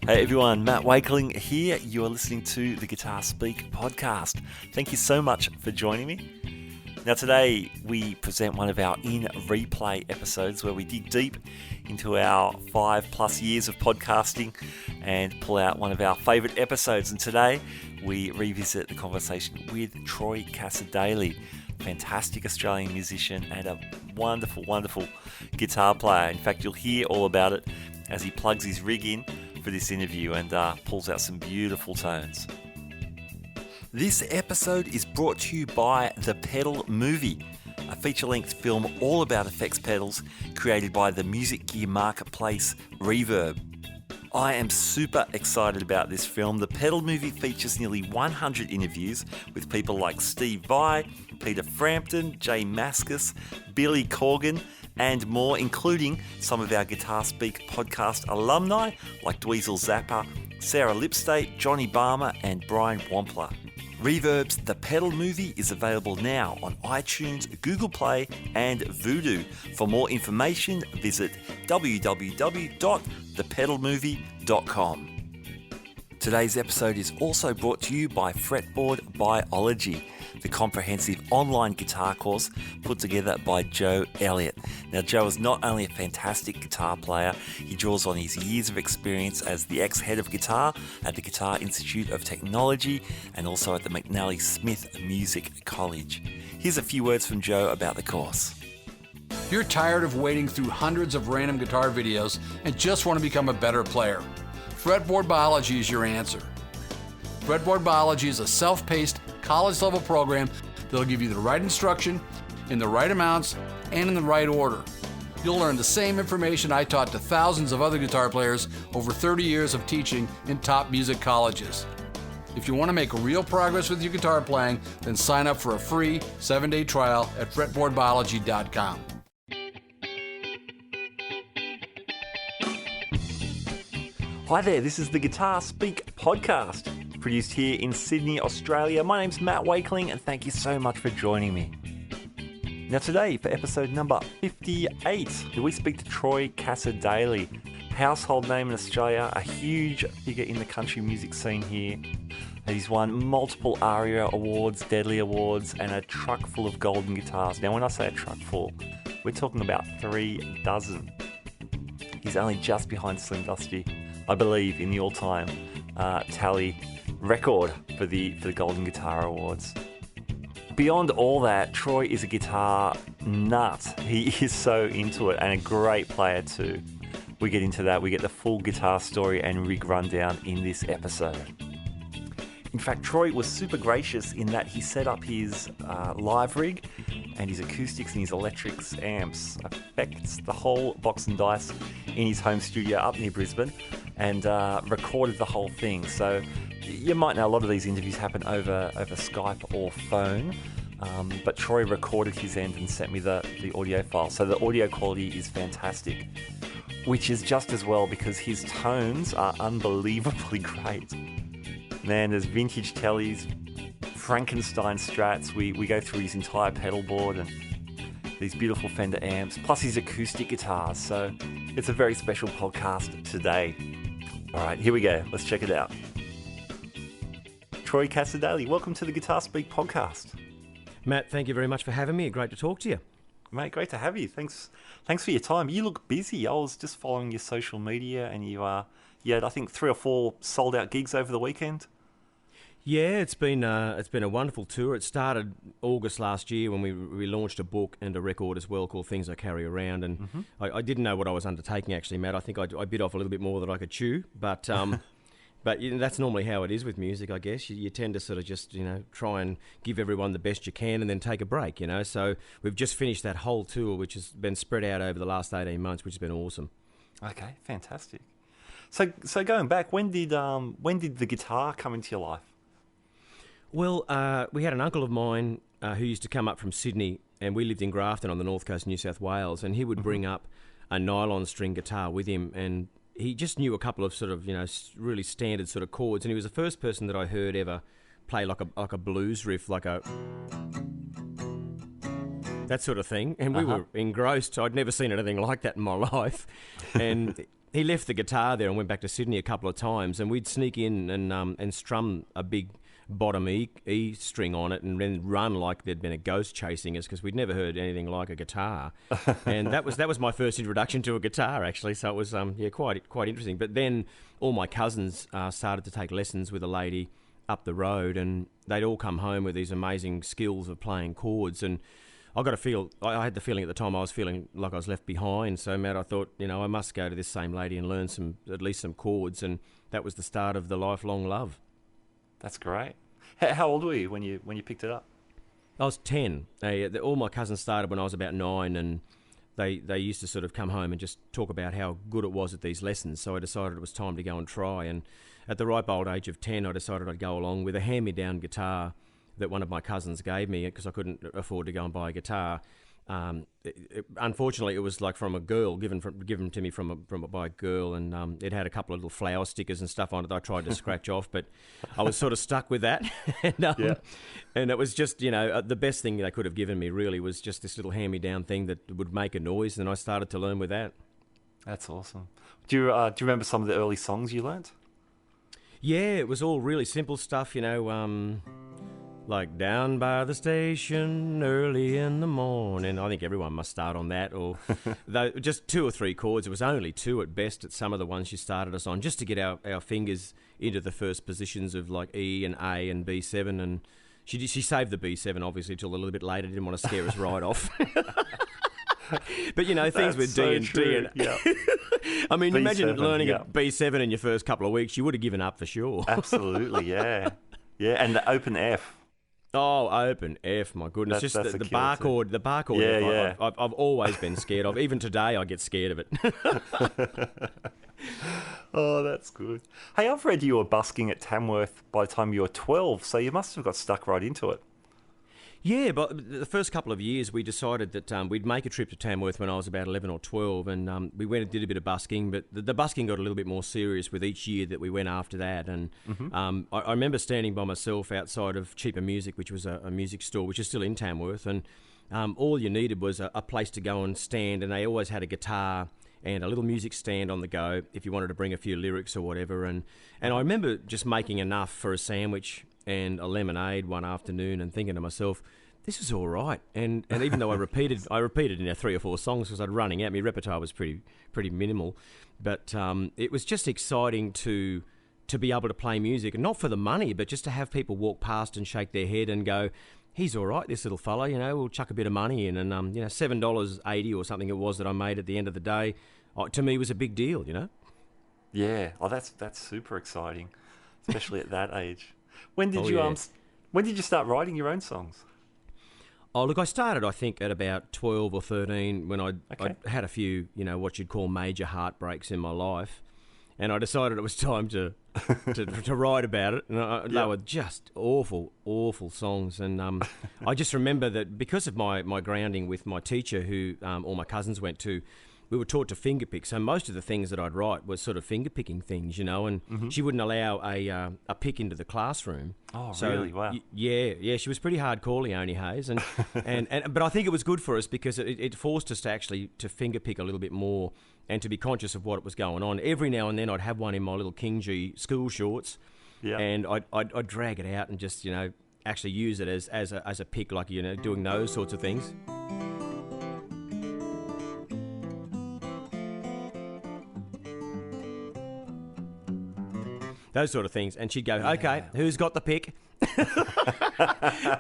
Hey everyone, Matt Wakeling here. You are listening to the Guitar Speak podcast. Thank you so much for joining me. Now today we present one of our in replay episodes where we dig deep into our 5+ years of podcasting and pull out one of our favourite episodes. And today we revisit the conversation with Troy Cassar-Daley, fantastic Australian musician and a wonderful, wonderful guitar player. In fact, you'll hear all about it as he plugs his rig in for this interview and pulls out some beautiful tones. This episode is brought to you by The Pedal Movie, a feature-length film all about effects pedals created by the music gear marketplace Reverb. I am super excited about this film. The Pedal Movie features nearly 100 interviews with people like Steve Vai, Peter Frampton, Jay Mascis, Billy Corgan, and more, including some of our Guitar Speak podcast alumni like Dweezil Zappa, Sarah Lipstate, Johnny Barmer, and Brian Wampler. Reverb's The Pedal Movie is available now on iTunes, Google Play, and Vudu. For more information, visit www.thepedalmovie.com. Today's episode is also brought to you by Fretboard Biology, the comprehensive online guitar course put together by Joe Elliott. Now, Joe is not only a fantastic guitar player, he draws on his years of experience as the ex-head of guitar at the Guitar Institute of Technology and also at the McNally Smith Music College. Here's a few words from Joe about the course. You're tired of wading through hundreds of random guitar videos and just want to become a better player. Fretboard Biology is your answer. Fretboard Biology is a self-paced, college-level program that'll give you the right instruction, in the right amounts, and in the right order. You'll learn the same information I taught to thousands of other guitar players over 30 years of teaching in top music colleges. If you want to make real progress with your guitar playing, then sign up for a free 7-day trial at fretboardbiology.com. Hi there, this is the Guitar Speak podcast, produced here in Sydney, Australia. My name's Matt Wakeling, and thank you so much for joining me. Now today, for episode number 58, we speak to Troy Cassar-Daley, household name in Australia, a huge figure in the country music scene here. He's won multiple ARIA awards, Deadly awards, and a truck full of golden guitars. Now when I say a truck full, we're talking about 3 dozen. He's only just behind Slim Dusty, I believe, in the all-time Tele record for the Golden Guitar Awards. Beyond all that, Troy is a guitar nut. He is so into it and a great player too. We get into that. We get the full guitar story and rig rundown in this episode. In fact, Troy was super gracious in that he set up his live rig and his acoustics and his electrics, amps, effects, the whole box and dice in his home studio up near Brisbane and recorded the whole thing. So you might know a lot of these interviews happen over Skype or phone, but Troy recorded his end and sent me the audio file. So the audio quality is fantastic, which is just as well because his tones are unbelievably great. Man, there's vintage Teles, franken-strats. We go through his entire pedal board and these beautiful Fender amps, plus his acoustic guitars. So it's a very special podcast today. All right, here we go. Let's check it out. Troy Cassar-Daley, welcome to the Guitar Speak podcast. Matt, thank you very much for having me. Great to talk to you. Mate, great to have you. Thanks for your time. You look busy. I was just following your social media and you had, I think, 3 or 4 sold out gigs over the weekend. Yeah, it's been a wonderful tour. It started August last year when we launched a book and a record as well called Things I Carry Around, and I didn't know what I was undertaking actually, Matt. I think I bit off a little bit more than I could chew, but but you know, that's normally how it is with music, I guess. You tend to sort of just try and give everyone the best you can and then take a break, So we've just finished that whole tour, which has been spread out over the last 18 months, which has been awesome. Okay, fantastic. So going back, when did the guitar come into your life? Well, we had an uncle of mine who used to come up from Sydney, and we lived in Grafton on the north coast of New South Wales, and he would bring up a nylon string guitar with him, and he just knew a couple of sort of, really standard sort of chords, and he was the first person that I heard ever play like a blues riff, like a... that sort of thing, and we were engrossed. I'd never seen anything like that in my life, and he left the guitar there and went back to Sydney a couple of times, and we'd sneak in and strum a big bottom E string on it and then run like there'd been a ghost chasing us, because we'd never heard anything like a guitar. And that was my first introduction to a guitar, actually. So it was quite interesting. But then all my cousins started to take lessons with a lady up the road, and they'd all come home with these amazing skills of playing chords. And I had the feeling at the time I was feeling like I was left behind. So, Matt, I thought, I must go to this same lady and learn at least some chords. And that was the start of the lifelong love. That's great. How old were you when you picked it up? I was 10. All my cousins started when I was about 9, and they used to sort of come home and just talk about how good it was at these lessons. So I decided it was time to go and try. And at the ripe old age of 10, I decided I'd go along with a hand-me-down guitar that one of my cousins gave me, because I couldn't afford to go and buy a guitar. Unfortunately, it was like from a girl, given to me by a girl, and it had a couple of little flower stickers and stuff on it that I tried to scratch off, but I was sort of stuck with that. And it was just, the best thing they could have given me really was just this little hand-me-down thing that would make a noise, and I started to learn with that. That's awesome. Do you remember some of the early songs you learnt? Yeah, it was all really simple stuff, like down by the station early in the morning. I think everyone must start on that, or just 2 or 3 chords. It was only 2 at best at some of the ones she started us on, just to get our fingers into the first positions of like E and A and B7. And she saved the B7 obviously till a little bit later. Didn't want to scare us right off. But things That's with so D and true. D and I mean, B7, imagine learning a B7 in your first couple of weeks. You would have given up for sure. Absolutely, yeah. And the open F. Oh, open F, my goodness. That's the barcode. The barcode. Yeah, I've always been scared of. Even today, I get scared of it. Oh, that's good. Hey, I've read you were busking at Tamworth by the time you were 12, so you must have got stuck right into it. Yeah, but the first couple of years we decided that we'd make a trip to Tamworth when I was about 11 or 12, and we went and did a bit of busking, but the busking got a little bit more serious with each year that we went after that. And I remember standing by myself outside of Cheaper Music, which was a music store, which is still in Tamworth, and all you needed was a place to go and stand, and they always had a guitar and a little music stand on the go if you wanted to bring a few lyrics or whatever. And I remember just making enough for a sandwich and a lemonade one afternoon and thinking to myself, this is all right. And even though I repeated 3 or 4 songs because I'd running out, my repertoire was pretty minimal, but it was just exciting to be able to play music, and not for the money, but just to have people walk past and shake their head and go, he's all right, this little fella, we'll chuck a bit of money in. And $7.80 or something it was that I made at the end of the day, to me was a big deal, Yeah, that's super exciting, especially at that age. When did you start writing your own songs? Oh, look, I started, I think, at about 12 or 13 when I'd had a few, what you'd call major heartbreaks in my life. And I decided it was time to write about it. And they were just awful, awful songs. And I just remember that because of my grounding with my teacher, who all my cousins went to, we were taught to fingerpick. So most of the things that I'd write was sort of fingerpicking things, and she wouldn't allow a pick into the classroom. Oh, so, really? Wow. Yeah, she was pretty hardcore, Leonie Hayes, but I think it was good for us because it forced us to actually to fingerpick a little bit more and to be conscious of what was going on. Every now and then I'd have one in my little King G school shorts, and I'd drag it out and just actually use it as a pick, like doing those sorts of things. Those sort of things. And she'd go, okay, who's got the pick?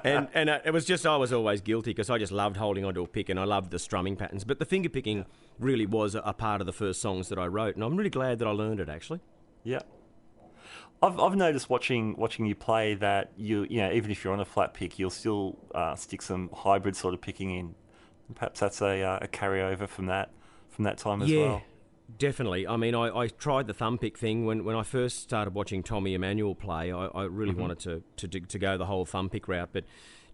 and it was just, I was always guilty because I just loved holding onto a pick and I loved the strumming patterns. But the finger picking really was a part of the first songs that I wrote. And I'm really glad that I learned it, actually. Yeah. I've noticed watching you play that even if you're on a flat pick, you'll still stick some hybrid sort of picking in. Perhaps that's a carryover from that time as well. Definitely. I mean, I tried the thumb pick thing when I first started watching Tommy Emmanuel play. I really wanted to go the whole thumb pick route, but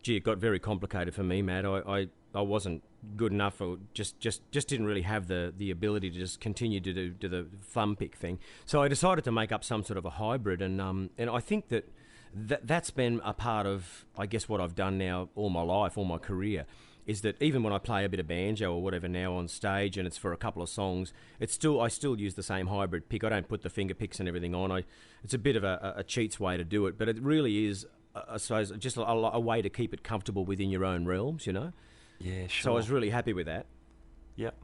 gee, it got very complicated for me, Matt. I wasn't good enough, or just didn't really have the ability to just continue to do the thumb pick thing. So I decided to make up some sort of a hybrid, and I think that's been a part of, I guess, what I've done now all my life, all my career, is that even when I play a bit of banjo or whatever now on stage and it's for a couple of songs, I still use the same hybrid pick. I don't put the finger picks and everything on. It's a bit of a cheats way to do it, but it really is, I suppose, just a way to keep it comfortable within your own realms, you know? Yeah, sure. So I was really happy with that. Yep.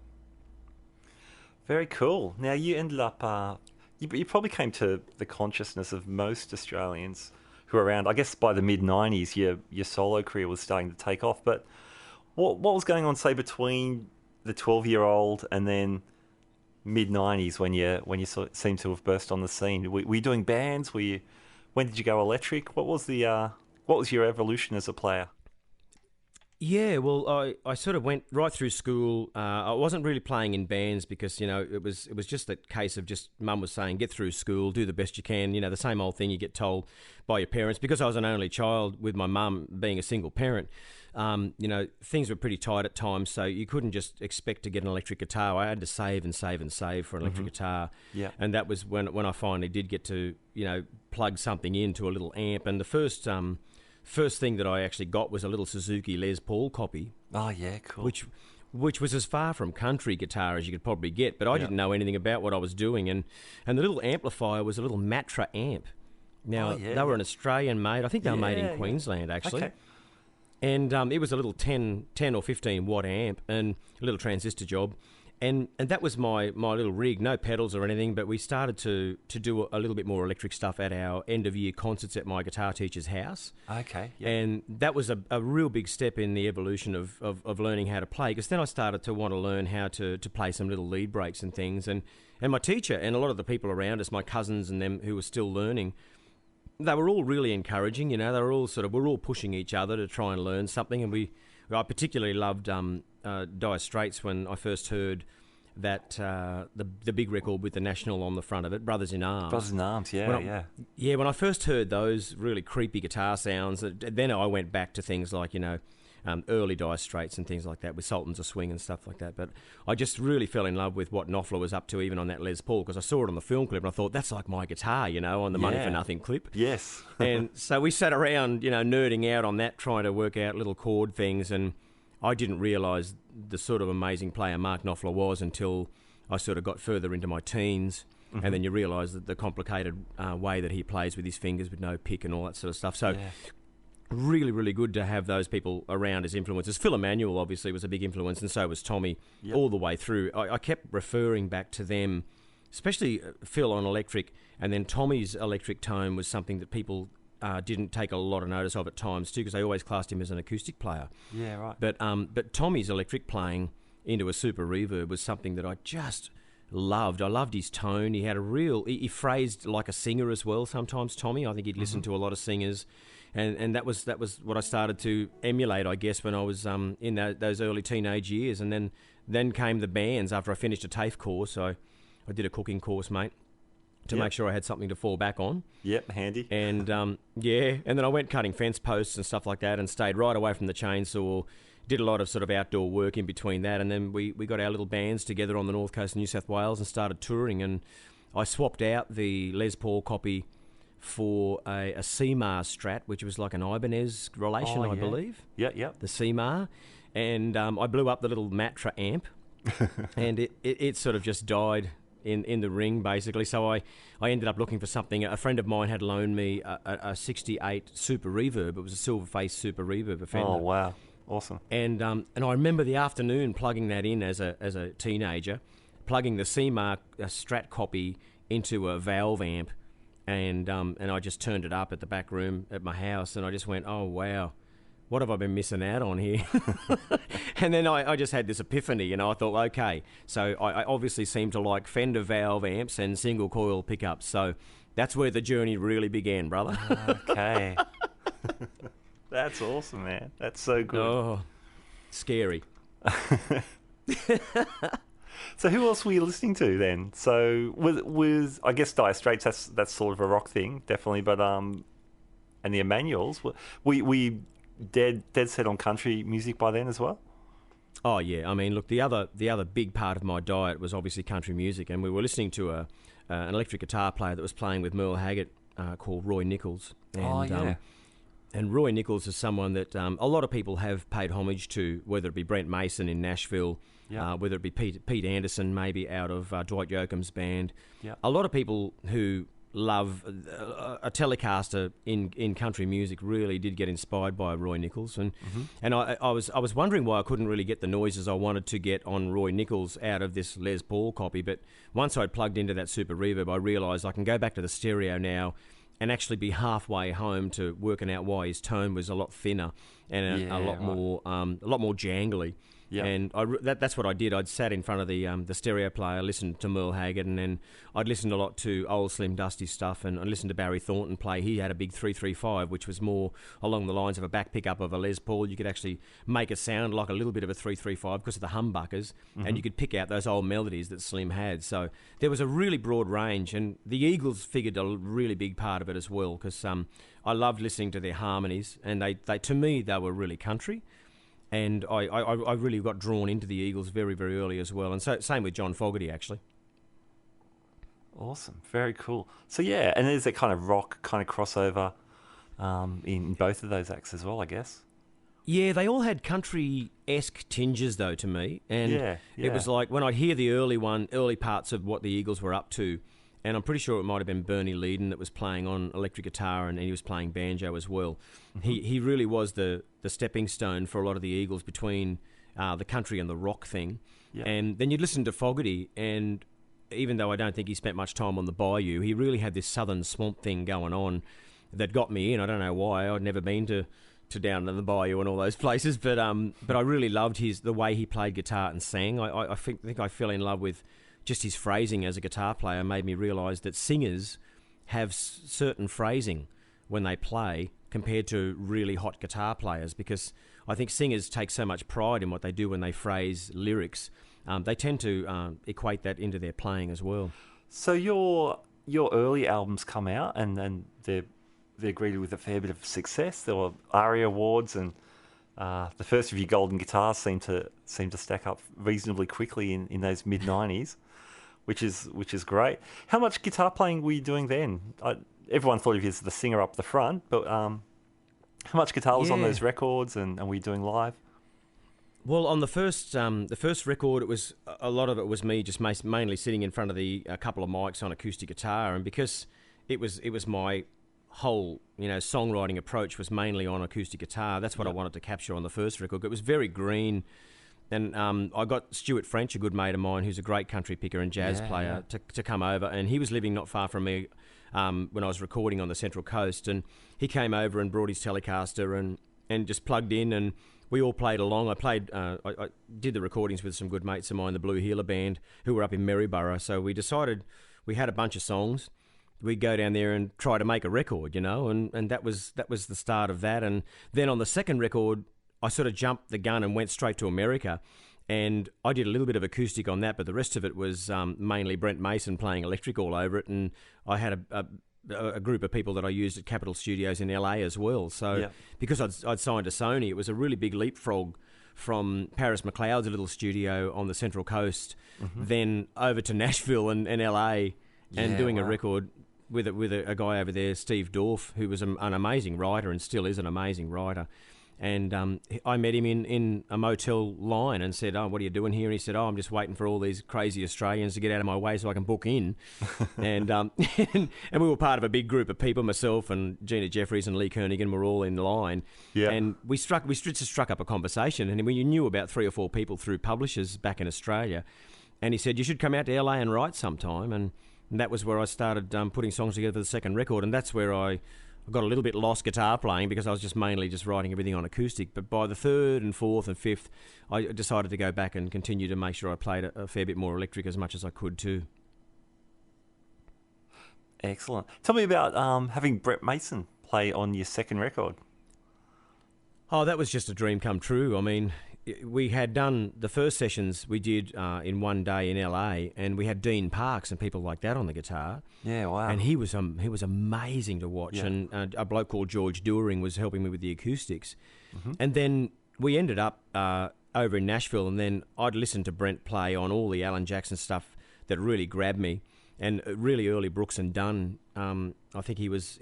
Very cool. Now, you ended up... you probably came to the consciousness of most Australians who were around, I guess by the mid-90s, your solo career was starting to take off, but what was going on, say, between the 12-year-old and then mid-90s when you sort of seemed to have burst on the scene? Were you doing bands? When did you go electric? What was your evolution as a player? Yeah, well, I sort of went right through school. I wasn't really playing in bands because, you know, it was just a case of just mum was saying, get through school, do the best you can. You know, the same old thing you get told by your parents. Because I was an only child with my mum being a single parent, you know, things were pretty tight at times. So you couldn't just expect to get an electric guitar. I had to save and save and save for an electric guitar. Yeah. And that was when I finally did get to, you know, plug something into a little amp. And the first thing that I actually got was a little Suzuki Les Paul copy. Oh, yeah, cool. Which was as far from country guitar as you could probably get, but I didn't know anything about what I was doing. And the little amplifier was a little Matra amp. Now, they were an Australian made. I think they were made in Queensland, actually. Okay. And it was a little 10 or 15 watt amp and a little transistor job. And that was my little rig, no pedals or anything, but we started to do a little bit more electric stuff at our end-of-year concerts at my guitar teacher's house. Okay, yeah. And that was a real big step in the evolution of learning how to play, because then I started to want to learn how to play some little lead breaks and things. And my teacher and a lot of the people around us, my cousins and them who were still learning, they were all really encouraging, you know. They were all we're all pushing each other to try and learn something. And I particularly loved Dire Straits when I first heard that the big record with the National on the front of it, Brothers in Arms. Brothers in Arms, yeah. Yeah, when I first heard those really creepy guitar sounds, then I went back to things like, you know, early Dire Straits and things like that with Sultans of Swing and stuff like that. But I just really fell in love with what Knopfler was up to, even on that Les Paul, because I saw it on the film clip and I thought, that's like my guitar, you know, on the Money for Nothing clip. Yes. And so we sat around, you know, nerding out on that, trying to work out little chord things, and I didn't realise the sort of amazing player Mark Knopfler was until I sort of got further into my teens. And then you realise that the complicated way that he plays with his fingers with no pick and all that sort of stuff. So really, really good to have those people around as influences. Phil Emanuel obviously was a big influence, and so was Tommy all the way through. I kept referring back to them, especially Phil on electric, and then Tommy's electric tone was something that people didn't take a lot of notice of at times too, because they always classed him as an acoustic player. Yeah, right. But Tommy's electric playing into a super reverb was something that I just loved. I loved his tone. He had he phrased like a singer as well sometimes, Tommy. I think he'd listened to a lot of singers. And that was what I started to emulate, I guess, when I was in those early teenage years. And then came the bands after I finished a TAFE course. I did a cooking course, mate, to make sure I had something to fall back on. Yep, handy. And, and then I went cutting fence posts and stuff like that and stayed right away from the chainsaw, did a lot of sort of outdoor work in between that. And then we got our little bands together on the north coast of New South Wales and started touring. And I swapped out the Les Paul copy for a CMAR Strat, which was like an Ibanez relation, I believe. Yeah. The CMAR. And I blew up the little Matra amp, and it sort of just died in the ring, basically. So I ended up looking for something. A friend of mine had loaned me a 68 Super Reverb. It was a silver face Super Reverb, a Fender. Oh, wow. Awesome. And I remember the afternoon plugging that in as a teenager, plugging the CMAR Strat copy into a valve amp, and I just turned it up at the back room at my house, and I just went, oh, wow, what have I been missing out on here? And then I just had this epiphany, you know. I thought, okay, so I obviously seem to like Fender valve amps and single coil pickups, so that's where the journey really began, brother. Okay. That's awesome, man. That's so good. Oh, scary. So who else were you listening to then? So was I guess Dire Straits, that's sort of a rock thing, definitely, but and the Emanuels, we dead set on country music by then as well? Oh yeah, I mean, look, the other big part of my diet was obviously country music, and we were listening to an electric guitar player that was playing with Merle Haggard called Roy Nichols. And, And Roy Nichols is someone that a lot of people have paid homage to, whether it be Brent Mason in Nashville, whether it be Pete Anderson maybe out of Dwight Yoakam's band. Yep. A lot of people who love a Telecaster in country music really did get inspired by Roy Nichols, and I was wondering why I couldn't really get the noises I wanted to get on Roy Nichols out of this Les Paul copy. But once I'd plugged into that Super Reverb, I realised I can go back to the stereo now and actually be halfway home to working out why his tone was a lot thinner and a lot more jangly. Yeah. And that's what I did. I'd sat in front of the stereo player, listened to Merle Haggard, and then I'd listened a lot to old Slim Dusty stuff, and I listened to Barry Thornton play. He had a big 335, which was more along the lines of a back pickup of a Les Paul. You could actually make it sound like a little bit of a 335 because of the humbuckers, and you could pick out those old melodies that Slim had. So there was a really broad range, and the Eagles figured a really big part of it as well, because I loved listening to their harmonies, and they to me, they were really country. And I really got drawn into the Eagles very, very early as well. And so same with John Fogerty, actually. Awesome. Very cool. So, yeah, and there's that kind of rock kind of crossover in both of those acts as well, I guess. Yeah, they all had country-esque tinges, though, to me. And it was like when I'd hear the early parts of what the Eagles were up to, and I'm pretty sure it might have been Bernie Leadon that was playing on electric guitar, and he was playing banjo as well. He really was the stepping stone for a lot of the Eagles between the country and the rock thing. Yeah. And then you'd listen to Fogerty, and even though I don't think he spent much time on the bayou, he really had this southern swamp thing going on that got me in. I don't know why. I'd never been to down in the bayou and all those places, but I really loved the way he played guitar and sang. I think I fell in love with just his phrasing as a guitar player. Made me realise that singers have certain phrasing when they play compared to really hot guitar players, because I think singers take so much pride in what they do when they phrase lyrics. They tend to equate that into their playing as well. So your early albums come out and they're greeted with a fair bit of success. There were ARIA awards, and the first of your golden guitars seem to stack up reasonably quickly in those mid-90s. Which is great. How much guitar playing were you doing then? Everyone thought of you as the singer up the front, but how much guitar was on those records, and were you doing live? Well, on the first record, it was a lot of it was me just mainly sitting in front of a couple of mics on acoustic guitar, and because it was my whole songwriting approach was mainly on acoustic guitar. That's what I wanted to capture on the first record. It was very green. And I got Stuart French, a good mate of mine, who's a great country picker and jazz player, to come over. And he was living not far from me when I was recording on the Central Coast. And he came over and brought his Telecaster and just plugged in, and we all played along. I did the recordings with some good mates of mine, the Blue Heeler Band, who were up in Maryborough. So we decided we had a bunch of songs. We'd go down there and try to make a record, and that was the start of that. And then on the second record, I sort of jumped the gun and went straight to America, and I did a little bit of acoustic on that, but the rest of it was mainly Brent Mason playing electric all over it, and I had a group of people that I used at Capitol Studios in LA as well. So because I'd signed to Sony, it was a really big leapfrog from Paris McLeod's little studio on the Central Coast, then over to Nashville and LA, and doing a record with a guy over there, Steve Dorff, who was an amazing writer and still is an amazing writer. And I met him in a motel line and said, "Oh, what are you doing here?" And he said, "Oh, I'm just waiting for all these crazy Australians to get out of my way so I can book in." and and we were part of a big group of people. Myself and Gina Jeffries and Lee Kernigan were all in line. Yeah. And we struck up a conversation. And we knew about 3 or 4 people through publishers back in Australia. And he said, "You should come out to LA and write sometime." And that was where I started putting songs together for the second record. And that's where I got a little bit lost guitar playing, because I was just mainly just writing everything on acoustic. But by the third and fourth and fifth, I decided to go back and continue to make sure I played a fair bit more electric as much as I could too. Excellent. Tell me about having Brent Mason play on your second record. Oh, that was just a dream come true. I mean, we had done the first sessions we did in one day in LA, and we had Dean Parks and people like that on the guitar. Yeah, wow. And he was amazing to watch. Yeah. And a bloke called George Dewering was helping me with the acoustics. And then we ended up over in Nashville, and then I'd listened to Brent play on all the Alan Jackson stuff that really grabbed me, and really early Brooks and Dunn. I think he was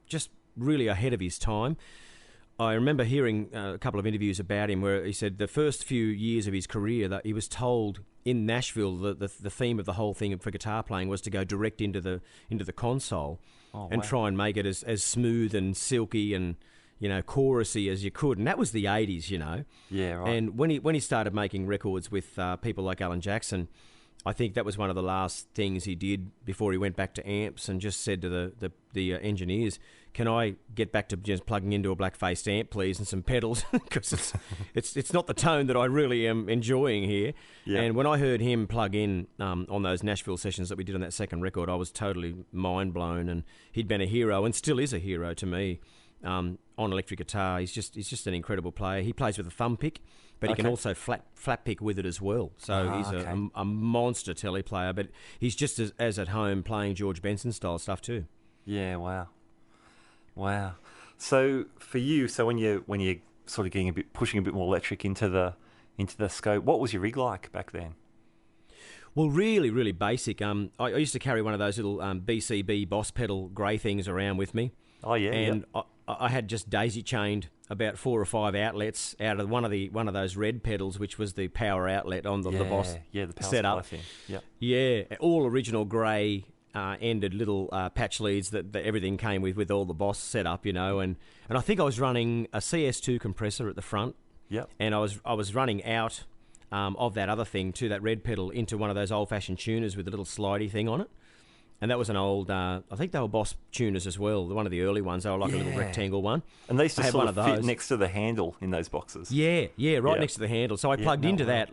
just really ahead of his time. I remember hearing a couple of interviews about him where he said the first few years of his career that he was told in Nashville that the theme of the whole thing for guitar playing was to go direct into the console and try and make it as smooth and silky and, you know, chorusy as you could. And that was the 80s, you know. Yeah, right. And when he started making records with people like Alan Jackson, I think that was one of the last things he did before he went back to amps and just said to the engineers, "Can I get back to just plugging into a black-faced amp, please, and some pedals?" Because it's not the tone that I really am enjoying here. Yeah. And when I heard him plug in on those Nashville sessions that we did on that second record, I was totally mind blown. And he'd been a hero and still is a hero to me on electric guitar. He's just an incredible player. He plays with a thumb pick, but he can also flat pick with it as well. So he's a monster Tele player, but he's just as at home playing George Benson style stuff too. Yeah, wow. So for you, when you're sort of getting pushing a bit more electric into the scope, what was your rig like back then? Well, really, really basic. I used to carry one of those little BCB Boss pedal grey things around with me. Oh yeah, and I had just daisy chained about 4 or 5 outlets out of one of those red pedals, which was the power outlet on the Boss the power setup. Thing. Yep. Yeah, all original grey ended little patch leads that everything came with all the Boss setup, you know, and I think I was running a CS2 compressor at the front. Yep. And I was running out of that other thing to that red pedal into one of those old-fashioned tuners with a little slidey thing on it. And that was an old, I think they were Boss tuners as well, one of the early ones. They were like a little rectangle one. And they used to sort of fit next to the handle in those boxes. Yeah, right next to the handle. So I plugged into that.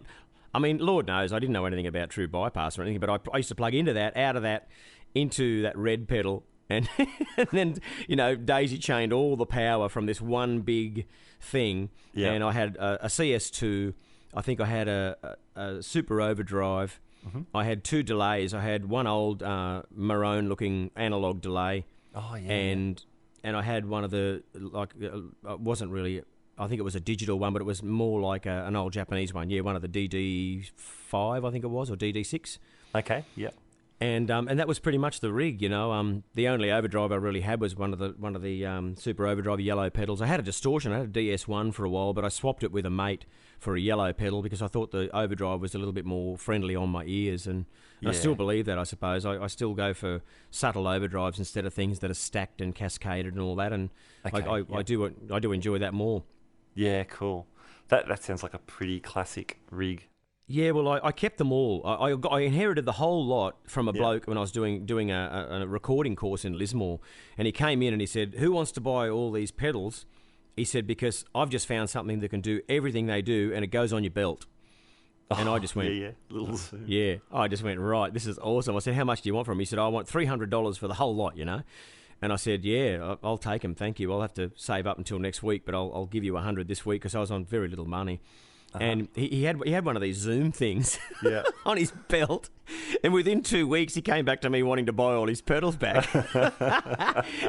I mean, Lord knows, I didn't know anything about true bypass or anything, but I used to plug into that, out of that, into that red pedal, and, and then, you know, daisy chained all the power from this one big thing. Yeah. And I had a CS2, I think I had a super overdrive. Mm-hmm. I had 2 delays. I had one old maroon-looking analog delay. Oh yeah. And I had one of the wasn't really. I think it was a digital one, but it was more like an old Japanese one. Yeah, one of the DD5, I think it was, or DD6. Okay. Yeah. And that was pretty much the rig, you know. The only overdrive I really had was one of the super overdrive yellow pedals. I had a distortion. I had a DS1 for a while, but I swapped it with a mate for a yellow pedal because I thought the overdrive was a little bit more friendly on my ears, and I still believe that. I suppose I still go for subtle overdrives instead of things that are stacked and cascaded and all that, and I do enjoy that more. Yeah, cool. That sounds like a pretty classic rig. Yeah, well, I kept them all. I inherited the whole lot from a bloke when I was doing a recording course in Lismore, and he came in and he said, "Who wants to buy all these pedals?" He said, "Because I've just found something that can do everything they do, and it goes on your belt." And I just went, I just went, right, this is awesome. I said, "How much do you want from him?" He said, "I want $300 for the whole lot, you know." And I said, "Yeah, I'll take them, thank you. I'll have to save up until next week, but I'll give you $100 this week," because I was on very little money. And he had one of these Zoom things on his belt, and within 2 weeks he came back to me wanting to buy all his pedals back.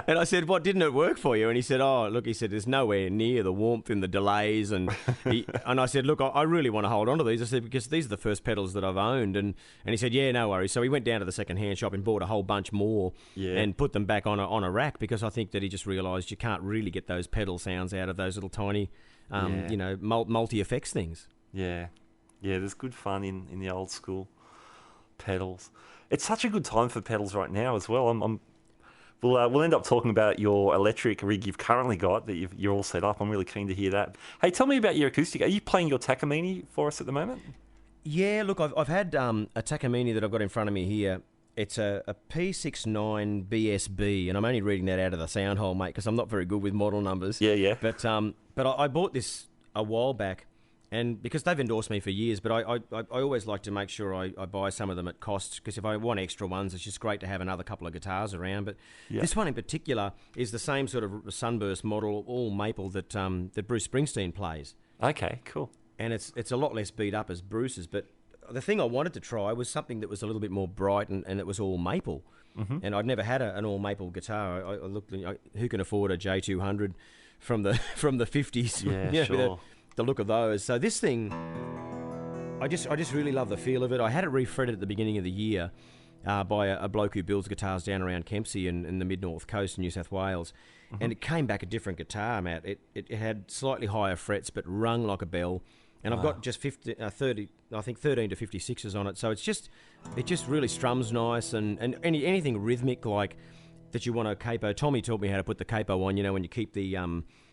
And I said, "What, didn't it work for you?" And he said, "Oh, look," he said, "there's nowhere near the warmth in the delays." And I said, "Look, I really want to hold on to these." I said, "Because these are the first pedals that I've owned." And he said, "Yeah, no worries." So he went down to the second-hand shop and bought a whole bunch more and put them back on a rack, because I think that he just realised you can't really get those pedal sounds out of those little tiny you know, multi-effects things. Yeah, there's good fun in the old school pedals. It's such a good time for pedals right now as well. We'll end up talking about your electric rig you've currently got, that you're all set up. I'm really keen to hear that. Hey, tell me about your acoustic. Are you playing your Takamine for us at the moment? Yeah, look, I've had a Takamine that I've got in front of me here. It's a P69 BSB, and I'm only reading that out of the sound hole, mate, because I'm not very good with model numbers. Yeah. But I bought this a while back, and because they've endorsed me for years, but I always like to make sure I buy some of them at cost, because if I want extra ones, it's just great to have another couple of guitars around. But this one in particular is the same sort of Sunburst model, all maple, that Bruce Springsteen plays. Okay, cool. And it's a lot less beat up as Bruce's, but the thing I wanted to try was something that was a little bit more bright, and it was all maple. Mm-hmm. And I'd never had an all maple guitar. I looked, who can afford a J200 from the 50s? Yeah, sure. The look of those. So this thing, I just really love the feel of it. I had it refretted at the beginning of the year by a bloke who builds guitars down around Kempsey in the mid-north coast in New South Wales. and it came back a different guitar, Matt. It had slightly higher frets, but rung like a bell. And I've got just 13 to 56s on it, so it just really strums nice, and anything rhythmic like that you want a capo. Tommy taught me how to put the capo on, when you keep the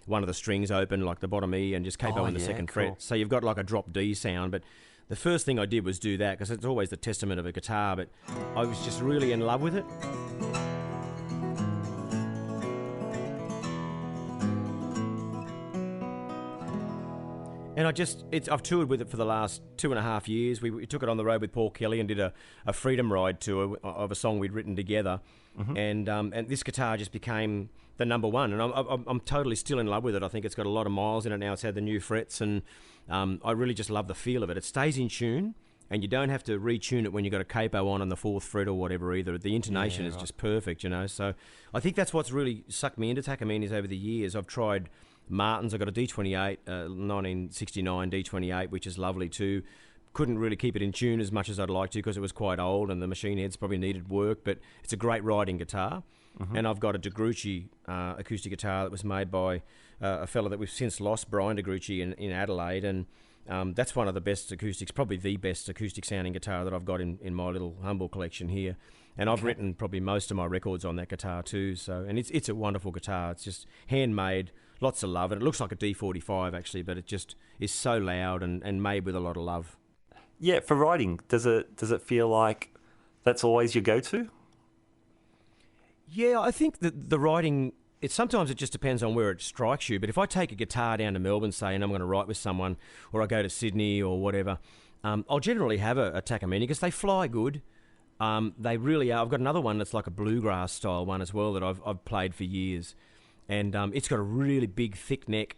one of the strings open, like the bottom E, and just capo in the second fret. So you've got like a drop D sound, but the first thing I did was do that, because it's always the testament of a guitar, but I was just really in love with it. And I've toured with it for the last 2.5 years. We took it on the road with Paul Kelly and did a freedom ride tour of a song we'd written together. And this guitar just became the number one. And I'm totally still in love with it. I think it's got a lot of miles in it now. It's had the new frets, and I really just love the feel of it. It stays in tune, and you don't have to retune it when you've got a capo on the 4th fret or whatever either. The intonation is just perfect, So I think that's what's really sucked me into Takamines over the years. I've tried Martin's. I got a D28, 1969 D28, which is lovely too. Couldn't really keep it in tune as much as I'd like to because it was quite old and the machine heads probably needed work, but it's a great riding guitar. And I've got a DeGrucci acoustic guitar that was made by a fella that we've since lost, Brian DeGrucci, in Adelaide, and that's one of the best acoustics, probably the best acoustic sounding guitar that I've got in my little humble collection here. And I've written probably most of my records on that guitar too. And it's a wonderful guitar. It's just handmade, lots of love, and it looks like a D45 actually, but it just is so loud and made with a lot of love. Yeah, for writing, does it feel like that's always your go-to? Yeah, I think that the writing, sometimes it just depends on where it strikes you. But if I take a guitar down to Melbourne, say, and I'm going to write with someone, or I go to Sydney or whatever, I'll generally have a Takamine because they fly good. They really are. I've got another one that's like a bluegrass style one as well that I've played for years. And it's got a really big, thick neck.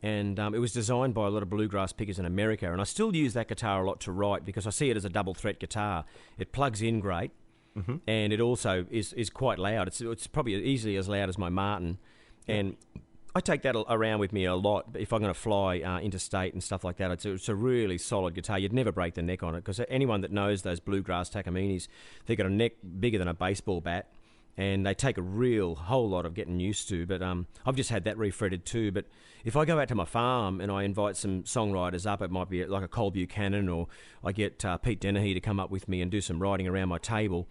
And it was designed by a lot of bluegrass pickers in America. And I still use that guitar a lot to write because I see it as a double threat guitar. It plugs in great. And it also is quite loud. It's probably easily as loud as my Martin. And I take that around with me a lot if I'm going to fly interstate and stuff like that. It's a really solid guitar. You'd never break the neck on it because anyone that knows those bluegrass Takaminis, they've got a neck bigger than a baseball bat. And they take a whole lot of getting used to. But I've just had that refretted too. But if I go out to my farm and I invite some songwriters up, it might be like a Cole Buchanan, or I get Pete Dennehy to come up with me and do some writing around my table.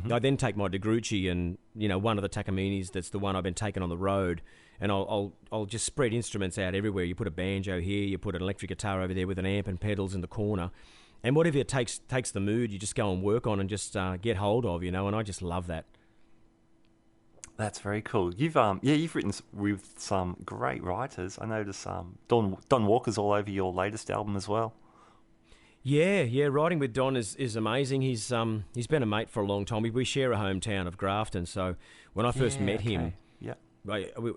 I then take my DeGrucci and, one of the Takaminis that's the one I've been taking on the road, and I'll just spread instruments out everywhere. You put a banjo here, you put an electric guitar over there with an amp and pedals in the corner. And whatever it takes the mood, you just go and work on and just get hold of, and I just love that. That's very cool. You've written with some great writers. I noticed Don Walker's all over your latest album as well. Yeah. Writing with Don is amazing. He's been a mate for a long time. We share a hometown of Grafton. So when I first met him,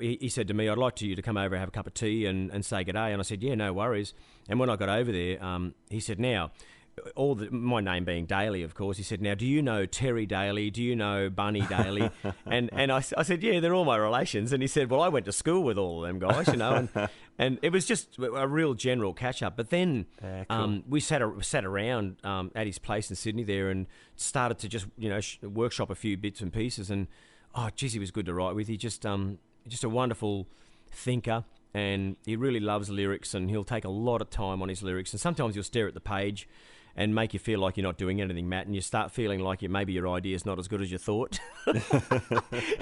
he said to me, "I'd like you to come over and have a cup of tea and say good day." And I said, "Yeah, no worries." And when I got over there, he said, "Now." My name being Daley, of course, he said, "Now, do you know Terry Daley? Do you know Bunny Daley?" and I said, "Yeah, they're all my relations." And he said, "Well, I went to school with all of them guys, and it was just a real general catch-up. But then cool. We sat around at his place in Sydney there and started to just, workshop a few bits and pieces. And, oh, geez, he was good to write with. He just a wonderful thinker. And he really loves lyrics, and he'll take a lot of time on his lyrics. And sometimes he'll stare at the page and make you feel like you're not doing anything, Matt, and you start feeling like maybe your idea's not as good as you thought.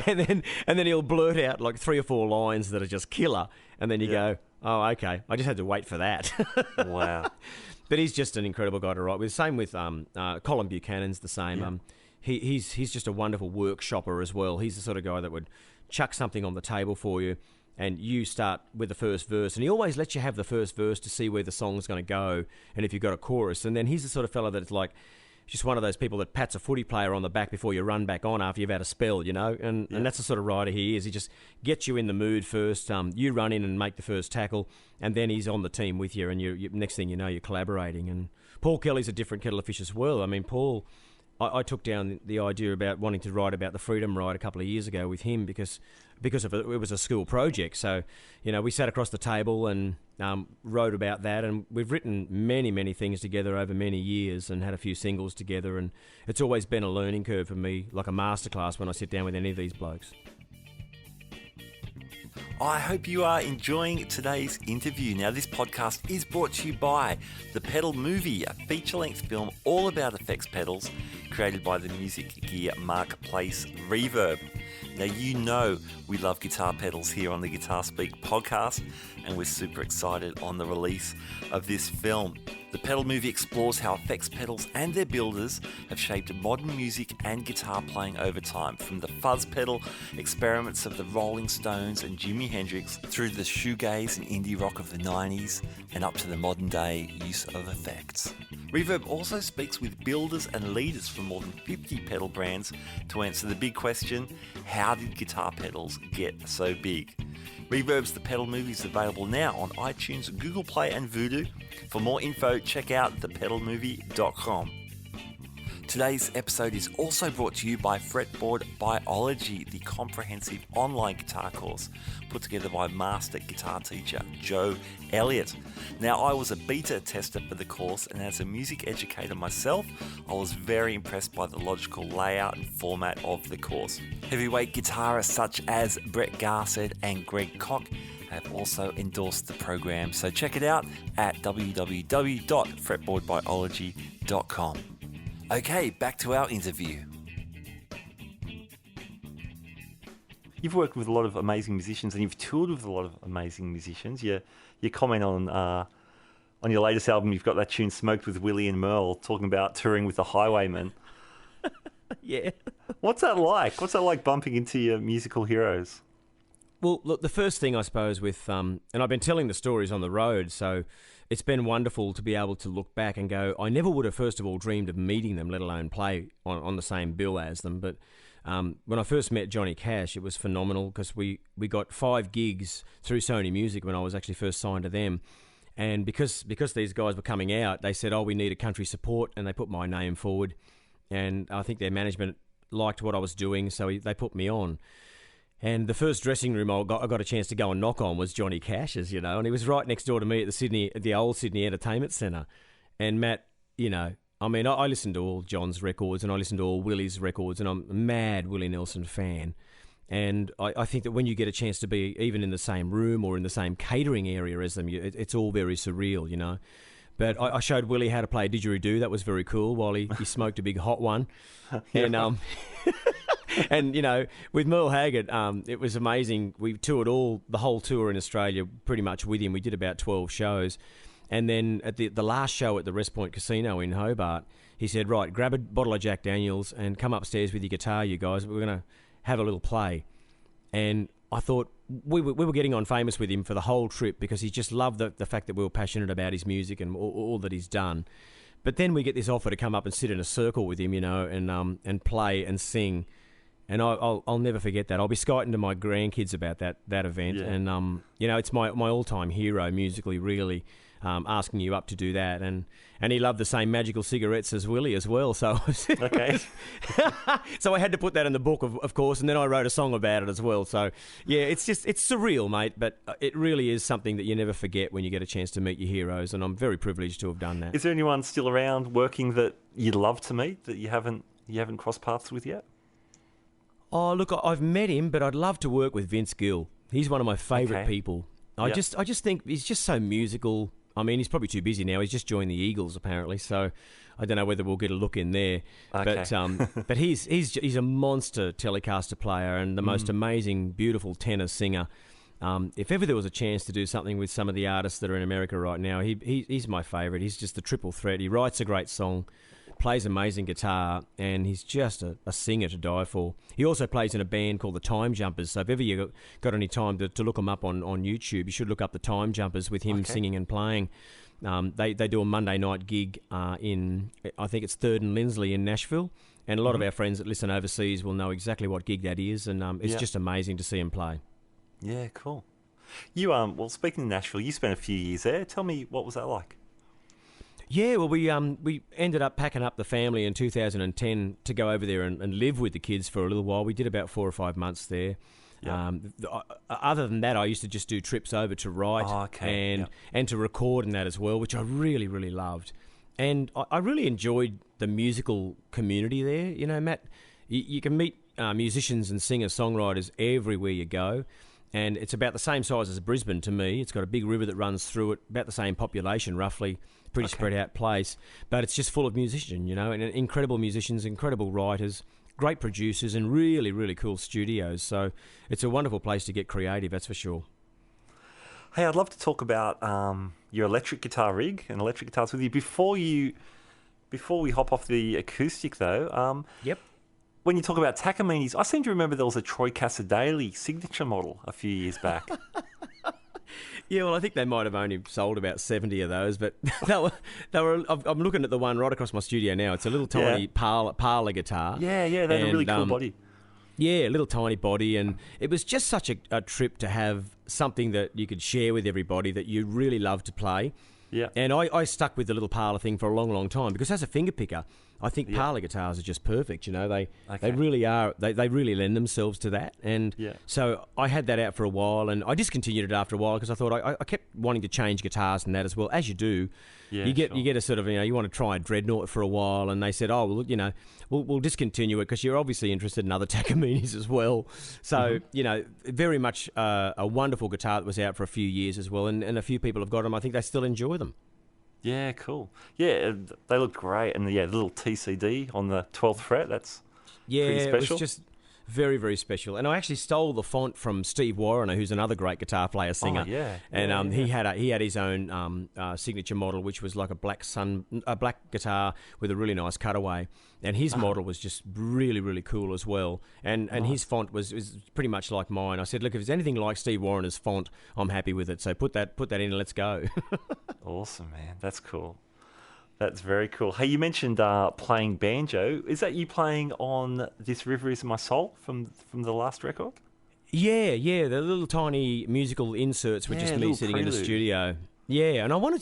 and then he'll blurt out like 3 or 4 lines that are just killer, and then you go, "Oh, okay, I just had to wait for that." Wow. But he's just an incredible guy to write with. Same with Colin Buchanan's the same. Yeah. He's just a wonderful workshopper as well. He's the sort of guy that would chuck something on the table for you, and you start with the first verse, and he always lets you have the first verse to see where the song's going to go, and if you've got a chorus. And then he's the sort of fella that's like just one of those people that pats a footy player on the back before you run back on after you've had a spell, and that's the sort of writer he is. He just gets you in the mood first. You run in and make the first tackle, and then he's on the team with you, and you next thing you know, you're collaborating. And Paul Kelly's a different kettle of fish as well. I mean, Paul, I took down the idea about wanting to write about the Freedom Ride a couple of years ago with him because of it was a school project. So, we sat across the table and wrote about that, and we've written many, many things together over many years and had a few singles together, and it's always been a learning curve for me, like a masterclass when I sit down with any of these blokes. I hope you are enjoying today's interview. Now, this podcast is brought to you by The Pedal Movie, a feature-length film all about effects pedals created by the music gear marketplace Reverb. Now, you know we love guitar pedals here on the Guitar Speak podcast, and we're super excited on the release of this film. The Pedal Movie explores how effects pedals and their builders have shaped modern music and guitar playing over time, from the fuzz pedal experiments of the Rolling Stones and Jimi Hendrix through the shoegaze and indie rock of the 90s and up to the modern day use of effects. Reverb also speaks with builders and leaders from more than 50 pedal brands to answer the big question, how did guitar pedals get so big? Reverb's The Pedal Movie is available now on iTunes, Google Play and Vudu. For more info, check out thepedalmovie.com. Today's episode is also brought to you by Fretboard Biology, the comprehensive online guitar course put together by master guitar teacher Joe Elliott. Now, I was a beta tester for the course, and as a music educator myself, I was very impressed by the logical layout and format of the course. Heavyweight guitarists such as Brett Garsed and Greg Koch have also endorsed the program, so check it out at www.fretboardbiology.com. Okay, back to our interview. You've worked with a lot of amazing musicians, and you've toured with a lot of amazing musicians. You comment on your latest album, you've got that tune "Smoked with Willie and Merle," talking about touring with the Highwaymen. Yeah. What's that like? What's that like bumping into your musical heroes? Well, look, the first thing I suppose with, and I've been telling the stories on the road, so it's been wonderful to be able to look back and go, I never would have, first of all, dreamed of meeting them, let alone play on the same bill as them. But when I first met Johnny Cash, it was phenomenal because we got 5 gigs through Sony Music when I was actually first signed to them. And because these guys were coming out, they said, we need a country support, and they put my name forward. And I think their management liked what I was doing, so they put me on. And the first dressing room I got a chance to go and knock on was Johnny Cash's, and he was right next door to me at the old Sydney Entertainment Centre. And Matt, I listened to all John's records and I listened to all Willie's records, and I'm a mad Willie Nelson fan. And I think that when you get a chance to be even in the same room or in the same catering area as them, it's all very surreal, But I showed Willie how to play didgeridoo. That was very cool while he smoked a big hot one. And and with Merle Haggard, it was amazing. We toured the whole tour in Australia pretty much with him. We did about 12 shows. And then at the last show at the West Point Casino in Hobart, he said, right, grab a bottle of Jack Daniels and come upstairs with your guitar, you guys. We're going to have a little play. And I thought we were getting on famous with him for the whole trip because he just loved the fact that we were passionate about his music and all that he's done. But then we get this offer to come up and sit in a circle with him, and play and sing. And I'll never forget that. I'll be skiting to my grandkids about that event. Yeah. And, it's my all-time hero musically, really, asking you up to do that. And he loved the same magical cigarettes as Willie as well. So okay. So I had to put that in the book, of course, and then I wrote a song about it as well. So, yeah, it's surreal, mate, but it really is something that you never forget when you get a chance to meet your heroes, and I'm very privileged to have done that. Is there anyone still around working that you'd love to meet that you haven't crossed paths with yet? Oh, look, I've met him, but I'd love to work with Vince Gill. He's one of my favourite people. I just think he's just so musical. I mean, he's probably too busy now. He's just joined the Eagles, apparently, so I don't know whether we'll get a look in there. Okay. But he's a monster Telecaster player and the most amazing, beautiful tenor singer. If ever there was a chance to do something with some of the artists that are in America right now, he's my favourite. He's just the triple threat. He writes a great song, plays amazing guitar, and he's just a singer to die for. He also plays in a band called the Time Jumpers, so if ever you got any time to look him up on YouTube, you should look up the Time Jumpers with him singing and playing. They do a Monday night gig in, I think it's 3rd and Lindsley in Nashville, and a lot of our friends that listen overseas will know exactly what gig that is, and it's just amazing to see him play. Yeah, cool. You speaking of Nashville, you spent a few years there. Tell me, what was that like? Yeah, well, we ended up packing up the family in 2010 to go over there and live with the kids for a little while. We did about 4 or 5 months there. Yeah. Other than that, I used to just do trips over to write and to record and that as well, which I really, really loved. And I really enjoyed the musical community there. You know, Matt, you can meet musicians and singer-songwriters everywhere you go. and it's about the same size as Brisbane to me. It's got a big river that runs through it, about the same population roughly, pretty spread out place, but it's just full of musicians, and incredible musicians, incredible writers, great producers, and really, really cool studios. So it's a wonderful place to get creative, that's for sure. Hey, I'd love to talk about your electric guitar rig and electric guitars with you. Before we hop off the acoustic, though, Yep. When you talk about Takamines, I seem to remember there was a Troy Cassar-Daley signature model a few years back. Yeah, well, I think they might have only sold about 70 of those, but they were. I'm looking at the one right across my studio now. It's a little tiny parlor guitar. Yeah, they had a really cool body. Yeah, a little tiny body, and it was just such a trip to have something that you could share with everybody that you really love to play. Yeah. And I stuck with the little parlor thing for a long, long time because as a finger picker, I think parlor guitars are just perfect. They really are. They really lend themselves to that. And so I had that out for a while, and I discontinued it after a while because I thought I kept wanting to change guitars and that as well. As you do, you get a sort of you want to try a dreadnought for a while, and they said, oh well, we'll discontinue it because you're obviously interested in other Takaminis as well. So very much a wonderful guitar that was out for a few years as well, and a few people have got them. I think they still enjoy them. Yeah, cool. Yeah, they looked great, and the little TCD on the 12th fret. That's pretty special. It was just very, very special. And I actually stole the font from Steve Warriner, who's another great guitar player, singer. Oh, yeah. And he had his own signature model, which was like a black guitar with a really nice cutaway. And his model was just really, really cool as well. And his font was pretty much like mine. I said, look, if it's anything like Steve Warriner's font, I'm happy with it. So put that in and let's go. Awesome, man. That's cool. That's very cool. Hey, you mentioned playing banjo. Is that you playing on This River Is My Soul from the last record? Yeah. The little tiny musical inserts were just me sitting in the studio. Yeah, and I wanted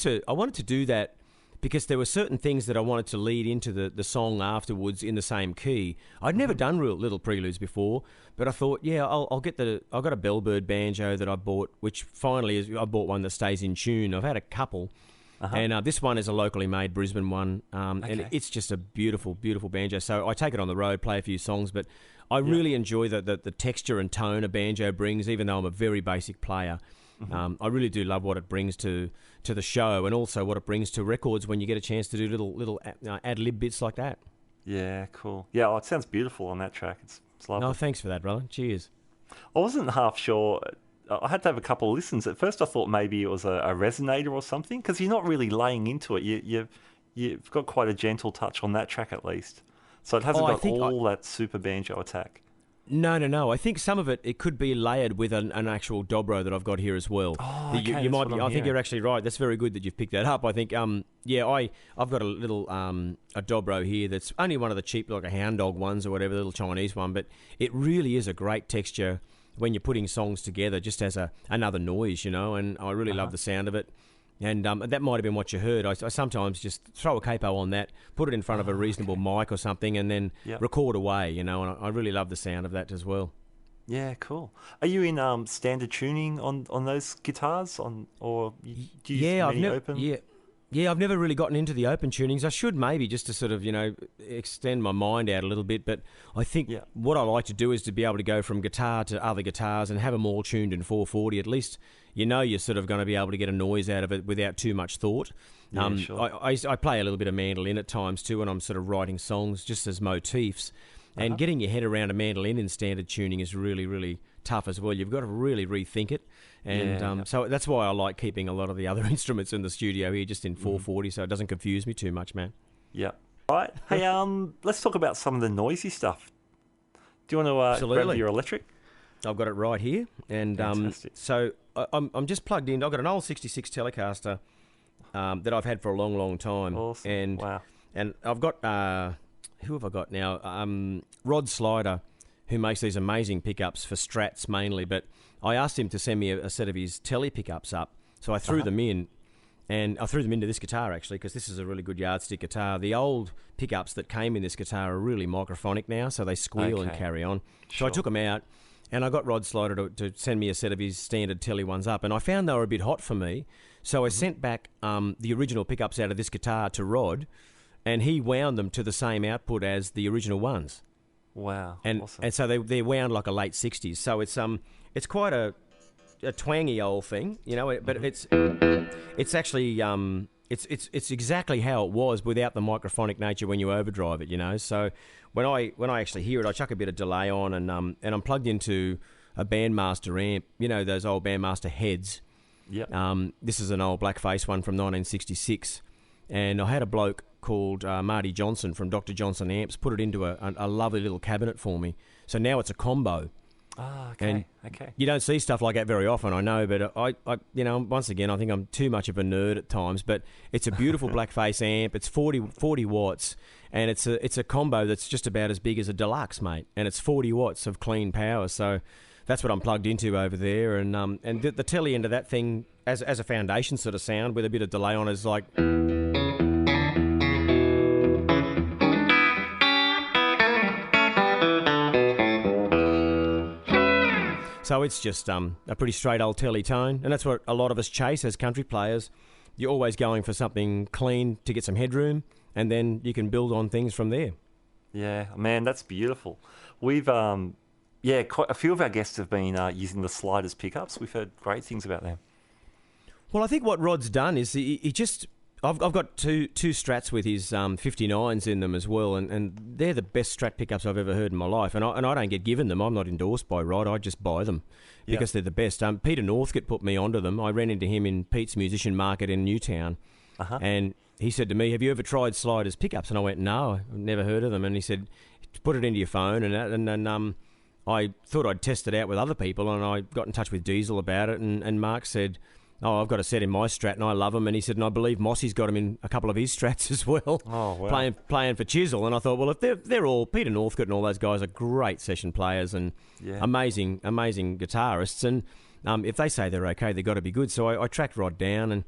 to do that because there were certain things that I wanted to lead into the song afterwards in the same key. I'd never done real little preludes before, but I thought, I'll get I've got a Bellbird banjo that I bought, which finally I bought one that stays in tune. I've had a couple. And this one is a locally made Brisbane one, and it's just a beautiful, beautiful banjo. So I take it on the road, play a few songs, but I really enjoy the texture and tone a banjo brings, even though I'm a very basic player. I really do love what it brings to the show, and also what it brings to records when you get a chance to do little ad-lib bits like that. Yeah, cool. Yeah, it sounds beautiful on that track. It's lovely. No, thanks for that, brother. Cheers. I wasn't half sure. I had to have a couple of listens. At first I thought maybe it was a resonator or something, because you're not really laying into it. You've got quite a gentle touch on that track at least. So it hasn't got all that super banjo attack. No. I think some of it could be layered with an actual dobro that I've got here as well. Oh, okay, I think you're actually right. That's very good that you've picked that up. I think, I've got a little a dobro here that's only one of the cheap, like a hound dog ones or whatever, the little Chinese one, but it really is a great texture when you're putting songs together, just as another noise, and I really love the sound of it. And that might have been what you heard. I sometimes just throw a capo on that, put it in front of a reasonable mic or something, and then record away, and I really love the sound of that as well. Yeah, cool. Are you in standard tuning on those guitars, or do you use many open? Yeah, I've never really gotten into the open tunings. I should maybe, just to sort of, extend my mind out a little bit. But I think what I like to do is to be able to go from guitar to other guitars and have them all tuned in 440. At least you're sort of going to be able to get a noise out of it without too much thought. Yeah, sure. I play a little bit of mandolin at times too when I'm sort of writing songs just as motifs. And getting your head around a mandolin in standard tuning is really, really tough as well. You've got to really rethink it. And so that's why I like keeping a lot of the other instruments in the studio here just in 440 so it doesn't confuse me too much, man. Yeah. All right. Hey, let's talk about some of the noisy stuff. Do you want to grab your electric? I've got it right here. And so I'm just plugged in. I've got an old 66 Telecaster that I've had for a long, long time. Awesome. And, wow. And I've got... who have I got now? Rod Slider, who makes these amazing pickups for Strats mainly, but I asked him to send me a set of his Tele pickups up, so I threw them in, and I threw them into this guitar actually, because this is a really good yardstick guitar. The old pickups that came in this guitar are really microphonic now, so they squeal and carry on. Sure. So I took them out, and I got Rod Slider to send me a set of his standard Tele ones up, and I found they were a bit hot for me, so I sent back the original pickups out of this guitar to Rod, and he wound them to the same output as the original ones. Wow. And awesome. And so they're wound like a late 60s. So it's quite a a twangy old thing, but it's actually it's exactly how it was without the microphonic nature when you overdrive it, So when I actually hear it, I chuck a bit of delay on, and I'm plugged into a Bandmaster amp, those old Bandmaster heads. Yeah. This is an old blackface one from 1966, and I had a bloke called Marty Johnson from Dr. Johnson Amps put it into a lovely little cabinet for me. So now it's a combo. Ah, okay. And okay. you don't see stuff like that very often, I know, but I once again, I think I'm too much of a nerd at times, but it's a beautiful blackface amp. It's 40 watts, and it's a combo that's just about as big as a deluxe, mate, and it's 40 watts of clean power. So that's what I'm plugged into over there, and the Tele end of that thing as a foundation sort of sound with a bit of delay on is like. So it's just a pretty straight old Tele tone, and that's what a lot of us chase as country players. You're always going for something clean to get some headroom, and then you can build on things from there. Yeah, man, that's beautiful. We've quite a few of our guests have been using the sliders pickups. We've heard great things about them. Well, I think what Rod's done is he just... I've got two strats with his 59s in them as well, and they're the best strat pickups I've ever heard in my life. And I don't get given them. I'm not endorsed by Rod. I just buy them because they're the best. Peter Northcote put me onto them. I ran into him in Pete's Musician Market in Newtown, and he said to me, "Have you ever tried sliders pickups?" And I went, "No, I've never heard of them." And he said, "Put it into your phone," and I thought I'd test it out with other people, and I got in touch with Diesel about it, and Mark said, "Oh, I've got a set in my Strat, and I love them." And he said, and I believe Mossy's got them in a couple of his Strats as well. Oh, wow. Playing for Chisel. And I thought, well, if they're all... Peter Northcote and all those guys are great session players and amazing guitarists. And if they say they're okay, they've got to be good. So I tracked Rod down, and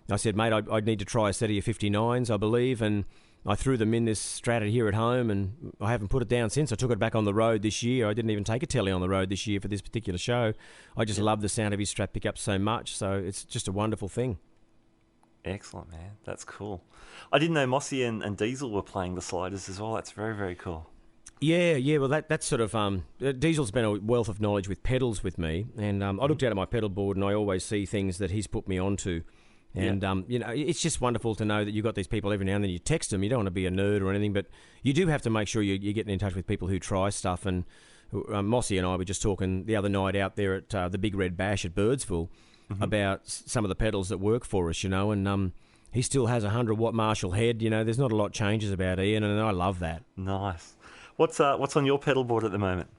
I said, "Mate, I'd need to try a set of your 59s, I believe." And I threw them in this Strat here at home, and I haven't put it down since. I took it back on the road this year. I didn't even take a Tele on the road this year for this particular show. I just love the sound of his Strat pickup so much, so it's just a wonderful thing. Excellent, man. That's cool. I didn't know Mossy and Diesel were playing the sliders as well. That's very, very cool. Yeah. Well, that's sort of... Diesel's been a wealth of knowledge with pedals with me, and I looked out at my pedal board, and I always see things that he's put me onto. And, it's just wonderful to know that you've got these people every now and then. You text them. You don't want to be a nerd or anything, but you do have to make sure you're getting in touch with people who try stuff. And Mossy and I were just talking the other night out there at the Big Red Bash at Birdsville about some of the pedals that work for us, and he still has a 100-watt Marshall head. There's not a lot changes about Ian, and I love that. Nice. What's on your pedal board at the moment?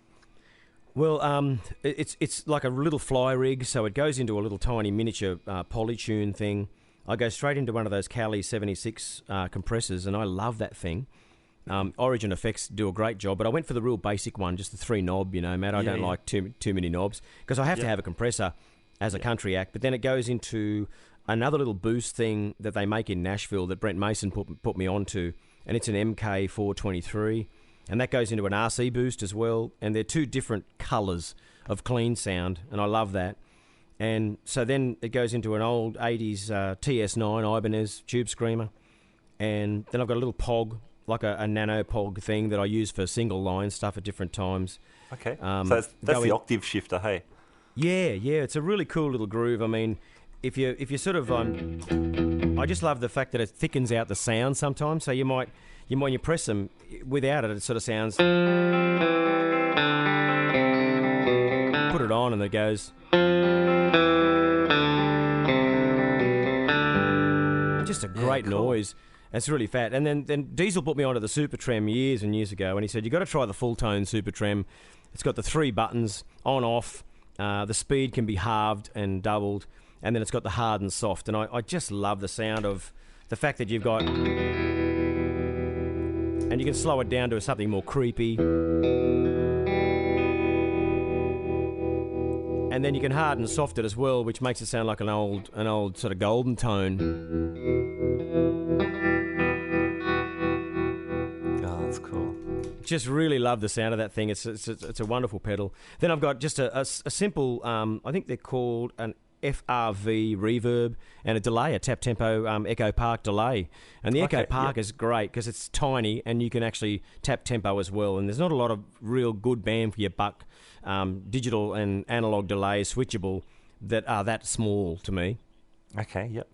Well, it's like a little fly rig, so it goes into a little tiny miniature polytune thing. I go straight into one of those Cali 76 compressors, and I love that thing. Origin Effects do a great job, but I went for the real basic one, just the 3-knob, Matt. I don't like too many knobs, because I have to have a compressor as a country act, but then it goes into another little boost thing that they make in Nashville that Brent Mason put me onto, and it's an MK423. And that goes into an RC boost as well. And they're two different colours of clean sound. And I love that. And so then it goes into an old 80s TS9 Ibanez tube screamer. And then I've got a little POG, like a nano POG thing that I use for single line stuff at different times. Okay. So that's the octave shifter, hey? Yeah. It's a really cool little groove. I mean, if you sort of... I just love the fact that it thickens out the sound sometimes. So when you press them, without it sort of sounds... Put it on and it goes... Just a great noise. It's really fat. And then Diesel put me onto the Super Trem years and years ago, and he said, "You've got to try the full-tone Super Trem. It's got the 3 buttons, on, off. The speed can be halved and doubled, and then it's got the hard and soft." And I just love the sound of the fact that you've got... And you can slow it down to something more creepy. And then you can hard and soft it as well, which makes it sound like an old sort of golden tone. Oh, that's cool. Just really love the sound of that thing. It's a wonderful pedal. Then I've got just a simple, I think they're called an FRV reverb and a delay, a tap tempo Echo Park delay. And the Echo Park is great because it's tiny and you can actually tap tempo as well. And there's not a lot of real good bang for your buck digital and analog delay switchable that are that small to me. Okay, yep.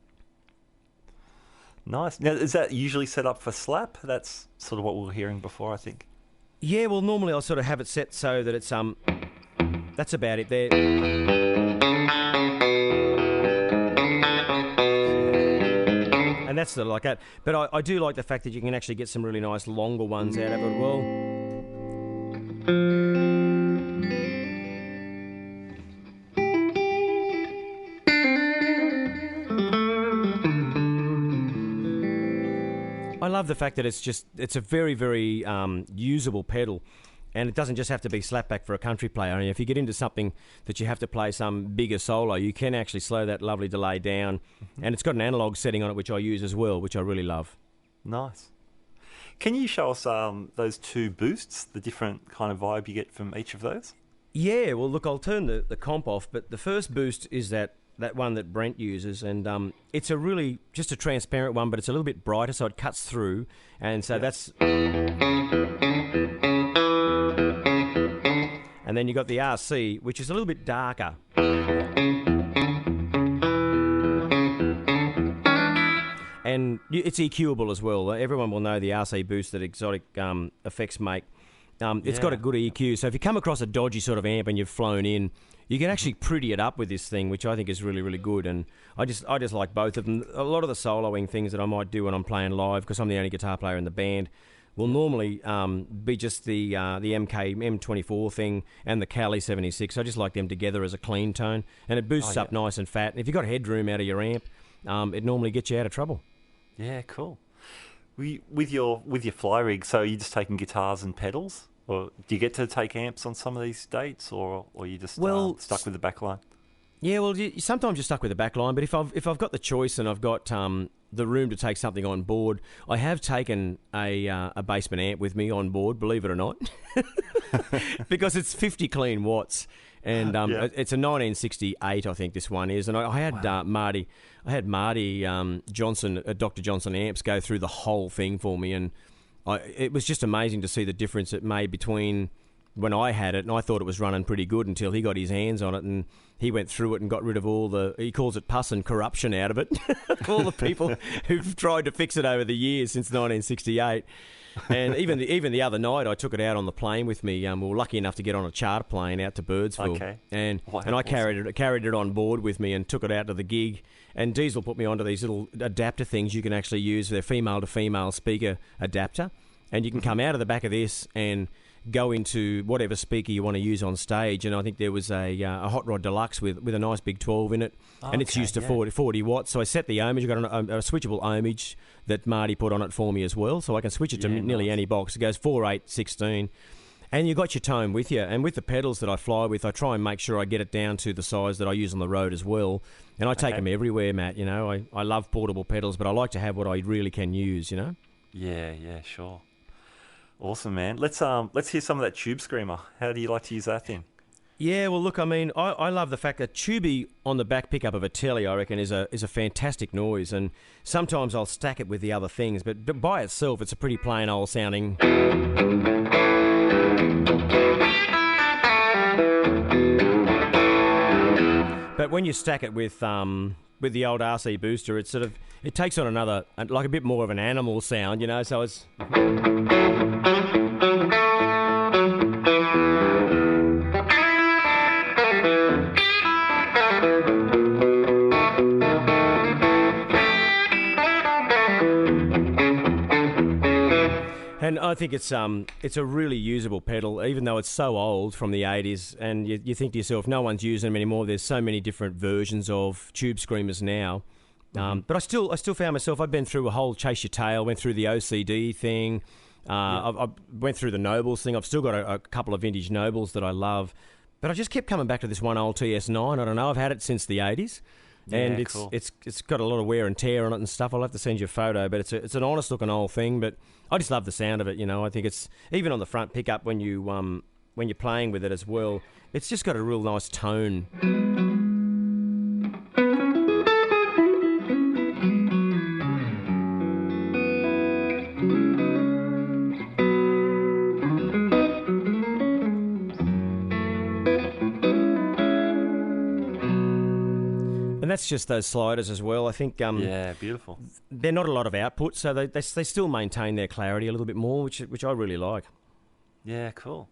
Nice. Now, is that usually set up for slap? That's sort of what we were hearing before, I think. Yeah, well, normally I'll sort of have it set so that it's that's about it there. And that's sort of like that. But I do like the fact that you can actually get some really nice longer ones out of it as well. I love the fact that it's a very, very usable pedal, and it doesn't just have to be slapback for a country player. I mean, if you get into something that you have to play some bigger solo, you can actually slow that lovely delay down, and it's got an analog setting on it, which I use as well, which I really love. Nice. Can you show us those two boosts, the different kind of vibe you get from each of those? Yeah, well, look, I'll turn the comp off, but the first boost is that one that Brent uses, and it's a really just a transparent one, but it's a little bit brighter, so it cuts through, and so that's. And then you got the RC, which is a little bit darker. And it's EQable as well. Everyone will know the RC boost that Exotic Effects make. It's got a good EQ, so if you come across a dodgy sort of amp and you've flown in, you can actually pretty it up with this thing, which I think is really, really good. And I just like both of them. A lot of the soloing things that I might do when I'm playing live, because I'm the only guitar player in the band, will normally be just the MK M24 thing and the Cali 76. I just like them together as a clean tone, and it boosts up nice and fat. And if you've got headroom out of your amp, it normally gets you out of trouble. Yeah, cool. With your fly rig, so you're just taking guitars and pedals? Or do you get to take amps on some of these dates, or you just stuck with the backline? Yeah, well, sometimes you're stuck with the backline, but if I've got the choice and I've got the room to take something on board, I have taken a basement amp with me on board, believe it or not, because it's 50 clean watts, and it's a 1968, I think this one is, and I had Marty Johnson at Dr. Johnson Amps go through the whole thing for me, and it was just amazing to see the difference it made between when I had it, and I thought it was running pretty good until he got his hands on it, and he went through it and got rid of all he calls it pus and corruption out of it, all the people who've tried to fix it over the years since 1968. And even the other night, I took it out on the plane with me. We were lucky enough to get on a charter plane out to Birdsville, and I carried it on board with me and took it out to the gig. And Diesel put me onto these little adapter things you can actually use. They're female to female speaker adapter, and you can come out of the back of this and go into whatever speaker you want to use on stage. And I think there was a Hot Rod Deluxe with a nice big 12 in it, and it's used to 40 watts. So I set the ohmage. I've got a switchable ohmage that Marty put on it for me as well, so I can switch it to nearly any box. It goes 4, 8, 16. And you got your tone with you. And with the pedals that I fly with, I try and make sure I get it down to the size that I use on the road as well. And I take them everywhere, Matt. You know, I love portable pedals, but I like to have what I really can use, you know? Yeah, sure. Awesome, man. Let's hear some of that tube screamer. How do you like to use that thing? Yeah, well, look, I mean, I love the fact that tubey on the back pickup of a Tele, I reckon, is a fantastic noise. And sometimes I'll stack it with the other things, but by itself, it's a pretty plain old sounding. But when you stack it with the old RC booster, it takes on another, like a bit more of an animal sound, you know. So it's. And I think it's a really usable pedal, even though it's so old from the 80s. And you think to yourself, no one's using them anymore. There's so many different versions of tube screamers now. But I still found myself. I've been through a whole chase your tail. Went through the OCD thing. I went through the Nobles thing. I've still got a couple of vintage Nobles that I love. But I just kept coming back to this one old TS9. I don't know. I've had it since the 80s. And it's got a lot of wear and tear on it and stuff. I'll have to send you a photo, but it's an honest looking old thing. But I just love the sound of it. You know, I think it's even on the front pickup when you're playing with it as well. It's just got a real nice tone. that's just those sliders as well. I think yeah, beautiful. They're not a lot of output, so they still maintain their clarity a little bit more, which I really like. Yeah, cool.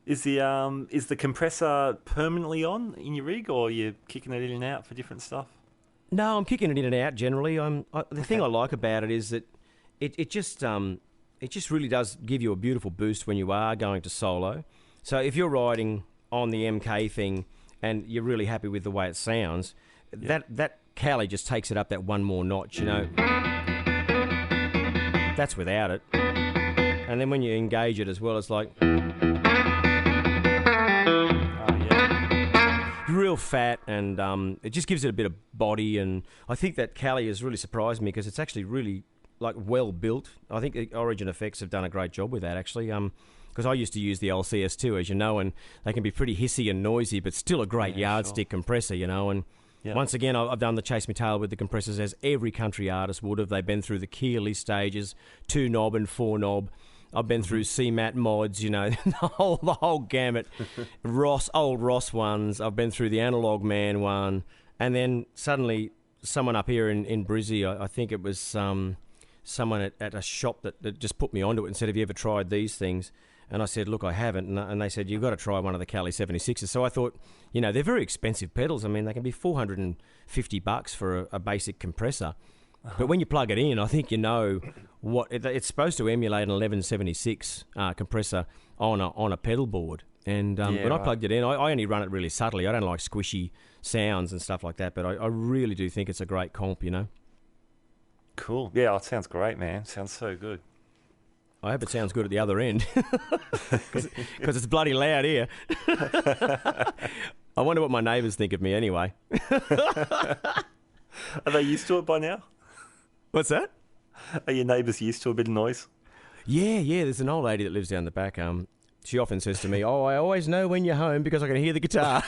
Is the compressor permanently on in your rig, or are you kicking it in and out for different stuff? No, I'm kicking it in and out generally. The thing I like about it is that it just really does give you a beautiful boost when you are going to solo. So if you're riding on the MK thing and you're really happy with the way it sounds, that Cali just takes it up that one more notch, you know. That's without it. And then when you engage it as well, it's like... real fat, and it just gives it a bit of body. And I think that Cali has really surprised me because it's actually really well built. I think Origin Effects have done a great job with that actually. Because I used to use the old CS2, as you know, and they can be pretty hissy and noisy, but still a great yardstick compressor, you know. And once again, I've done the Chase Me Tail with the compressors as every country artist would have. They've been through the Keeley stages, 2-knob and 4-knob. I've been through CMAT mods, you know, the whole gamut. Old Ross ones. I've been through the Analog Man one. And then suddenly someone up here in Brizzy, I think it was someone at a shop that just put me onto it and said, have you ever tried these things? And I said, look, I haven't. And they said, you've got to try one of the Cali 76s. So I thought, you know, they're very expensive pedals. I mean, they can be $450 for a basic compressor. But when you plug it in, I think you know what it's supposed to emulate an 1176 compressor on a pedal board. And when I plugged it in, I only run it really subtly. I don't like squishy sounds and stuff like that, but I really do think it's a great comp, you know. Cool. Yeah, it sounds great, man. Sounds so good. I hope it sounds good at the other end, because it's bloody loud here. I wonder what my neighbours think of me anyway. Are they used to it by now? What's that? Are your neighbours used to a bit of noise? Yeah. There's an old lady that lives down the back. She often says to me, "Oh, I always know when you're home because I can hear the guitar."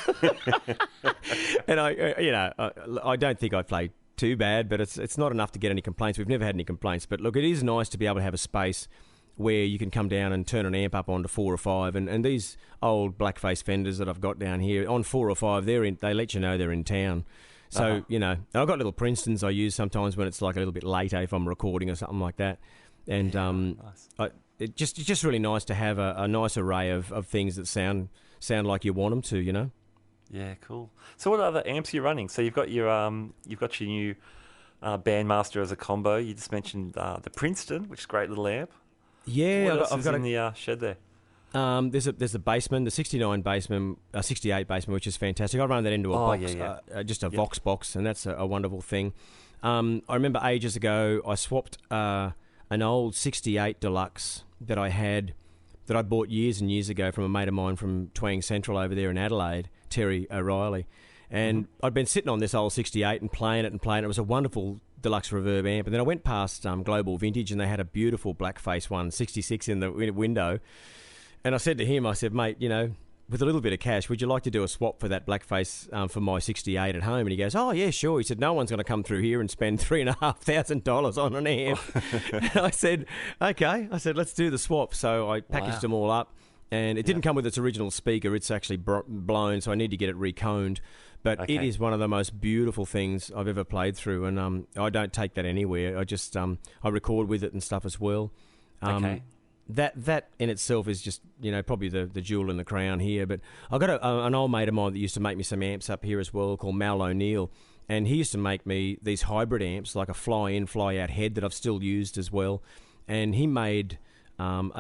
And I don't think I play too bad, but it's not enough to get any complaints. We've never had any complaints. But look, it is nice to be able to have a space where you can come down and turn an amp up onto 4 or 5. And these old blackface Fenders that I've got down here on 4 or 5, they let you know they're in town. So, you know, and I've got little Princetons I use sometimes when it's like a little bit later if I'm recording or something like that. And nice. It's just really nice to have a nice array of things that sound like you want them to, you know. Yeah, cool. So what other amps are you running? So you've got your new Bandmaster as a combo. You just mentioned the Princeton, which is a great little amp. Yeah, I've got in the shed there. There's the Bassman, the 69 Bassman, 68 Bassman, which is fantastic. I run that into a box, just a Vox box, and that's a wonderful thing. I remember ages ago I swapped an old 68 Deluxe that I had, that I bought years and years ago from a mate of mine from Twang Central over there in Adelaide, Terry O'Reilly. And I'd been sitting on this old 68 and playing it. It was a wonderful deluxe reverb amp. And then I went past Global Vintage and they had a beautiful blackface one, 66 in the window. And I said to him, mate, you know, with a little bit of cash, would you like to do a swap for that blackface for my 68 at home? And he goes, oh, yeah, sure. He said, no one's going to come through here and spend $3,500 on an amp. And I said, okay. I said, let's do the swap. So I packaged them all up. And it didn't come with its original speaker. It's actually blown, so I need to get it reconed. But it is one of the most beautiful things I've ever played through. And I don't take that anywhere. I just I record with it and stuff as well. That in itself is just, you know, probably the jewel in the crown here. But I've got an old mate of mine that used to make me some amps up here as well, called Mal O'Neill. And he used to make me these hybrid amps, like a fly-in, fly-out head that I've still used as well. And he made an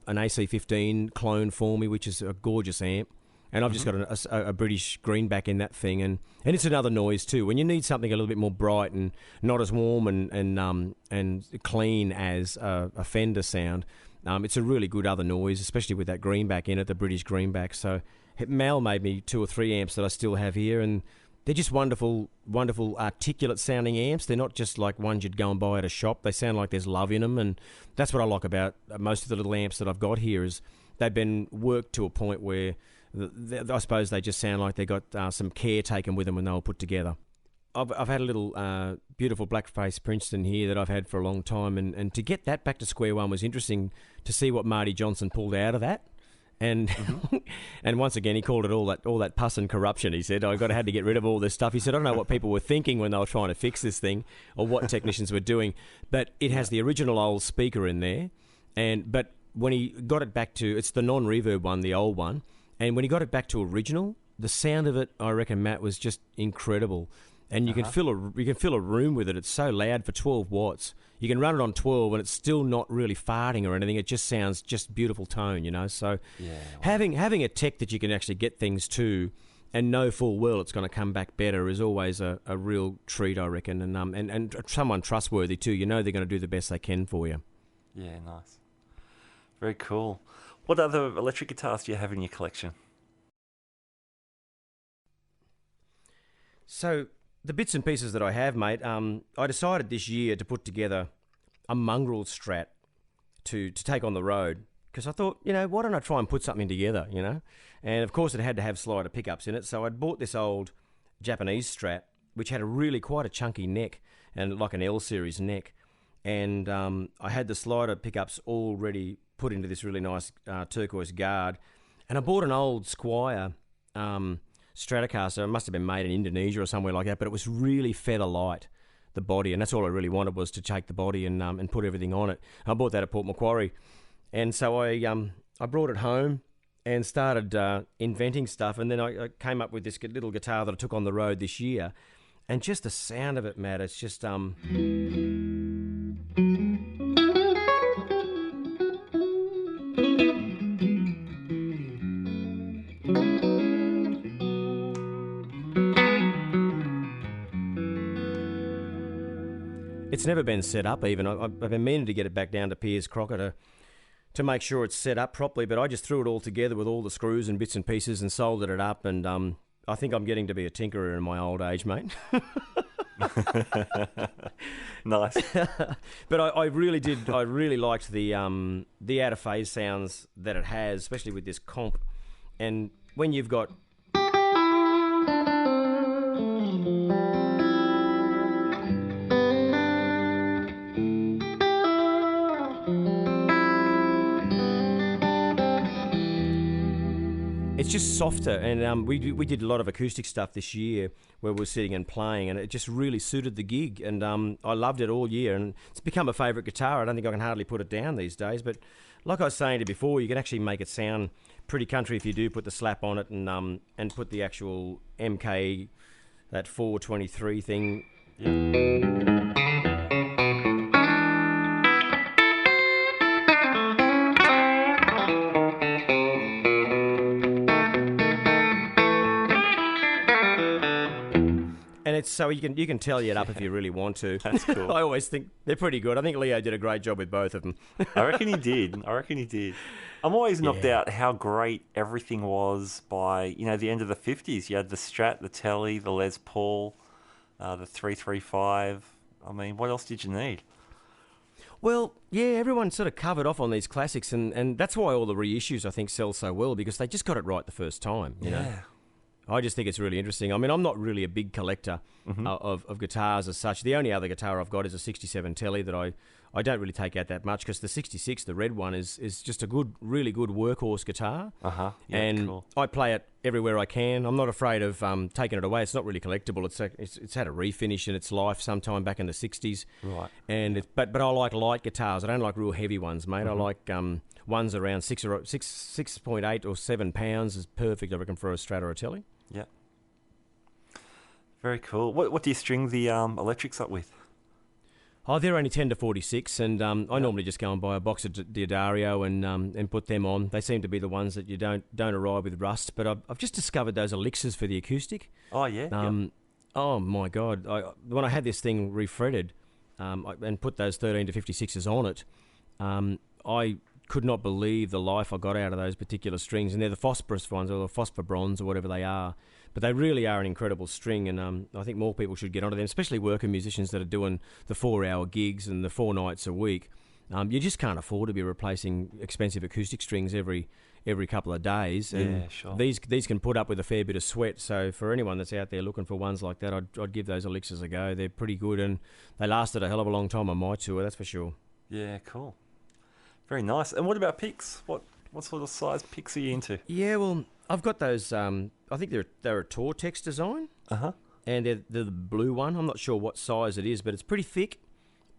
AC-15 clone for me, which is a gorgeous amp. And I've just got a British greenback in that thing. And it's another noise too. When you need something a little bit more bright and not as warm and clean as a Fender sound, it's a really good other noise, especially with that greenback in it, the British greenback. So Mal made me 2 or 3 amps that I still have here, and they're just wonderful, wonderful articulate sounding amps. They're not just like ones you'd go and buy at a shop. They sound like there's love in them, and that's what I like about most of the little amps that I've got here, is they've been worked to a point where I suppose they just sound like they got some care taken with them when they were put together. I've had a little beautiful blackface Princeton here that I've had for a long time, and to get that back to square one was interesting to see what Marty Johnson pulled out of that. And and once again, he called it all that pus and corruption. He said, I had to get rid of all this stuff. He said, I don't know what people were thinking when they were trying to fix this thing, or what technicians were doing, but it has the original old speaker in there. But when he got it back to, it's the non-reverb one, the old one, and when he got it back to original, the sound of it, I reckon, Matt, was just incredible. And you can fill a room with it. It's so loud for 12 watts. You can run it on 12 and it's still not really farting or anything. It just sounds just beautiful tone, you know. So having a tech that you can actually get things to and know full well it's going to come back better is always a real treat, I reckon. And someone trustworthy too. You know they're going to do the best they can for you. Yeah, nice. Very cool. What other electric guitars do you have in your collection? So the bits and pieces that I have, mate, I decided this year to put together a mongrel strat to take on the road, because I thought, you know, why don't I try and put something together, you know? And of course it had to have slider pickups in it, so I'd bought this old Japanese strat, which had quite a chunky neck and like an L series neck, and I had the slider pickups already put into this really nice turquoise guard, and I bought an old Squire Stratocaster. It must have been made in Indonesia or somewhere like that, but it was really feather light, the body, and that's all I really wanted, was to take the body and put everything on it. I bought that at Port Macquarie, and so I brought it home and started inventing stuff, and then I came up with this little guitar that I took on the road this year, and just the sound of it, Matt, it's just It's never been set up even. I've been meaning to get it back down to Piers Crocker to make sure it's set up properly, but I just threw it all together with all the screws and bits and pieces and soldered it up, and I think I'm getting to be a tinkerer in my old age, mate. Nice. But I really did. I really liked the out of phase sounds that it has, especially with this comp. And when you've got it's just softer, and we did a lot of acoustic stuff this year where we were sitting and playing, and it just really suited the gig, and I loved it all year, and it's become a favourite guitar. I don't think I can hardly put it down these days, but like I was saying to you before, you can actually make it sound pretty country if you do put the slap on it and put the actual MK, that 423 thing. Yeah. And it's so you can tally it up if you really want to. That's cool. I always think they're pretty good. I think Leo did a great job with both of them. I reckon he did. I'm always knocked out how great everything was by, you know, the end of the 50s. You had the Strat, the Tele, the Les Paul, the 335. I mean, what else did you need? Well, yeah, everyone sort of covered off on these classics, and that's why all the reissues, I think, sell so well, because they just got it right the first time, you know? I just think it's really interesting. I mean, I'm not really a big collector of guitars as such. The only other guitar I've got is a 67 Tele that I don't really take out that much, because the 66, the red one, is just a really good workhorse guitar. Yeah, and cool. I play it everywhere I can. I'm not afraid of taking it away. It's not really collectible. It's had a refinish in its life sometime back in the 60s. Right. And but I like light guitars. I don't like real heavy ones, mate. I like ones around 6.8 or 7 pounds is perfect, I reckon, for a Strat or a Tele. Yeah. Very cool. What do you string the electrics up with? Oh, they're only 10 to 46, and I normally just go and buy a box of D'Addario and put them on. They seem to be the ones that you don't arrive with rust. But I've just discovered those elixirs for the acoustic. Oh yeah. Oh my God! When I had this thing refretted and put those 13 to 56s on it, I could not believe the life I got out of those particular strings, and they're the phosphorus ones or the phosphor bronze or whatever they are. But they really are an incredible string, and I think more people should get onto them, especially worker musicians that are doing the 4-hour gigs and the 4 nights a week. You just can't afford to be replacing expensive acoustic strings every couple of days. And yeah, sure. These can put up with a fair bit of sweat. So for anyone that's out there looking for ones like that, I'd give those elixirs a go. They're pretty good, and they lasted a hell of a long time on my tour, that's for sure. Yeah, cool. Very nice. And what about picks? What sort of size picks are you into? Yeah, well, I've got those. I think they're a Tortex design. And they're the blue one. I'm not sure what size it is, but it's pretty thick.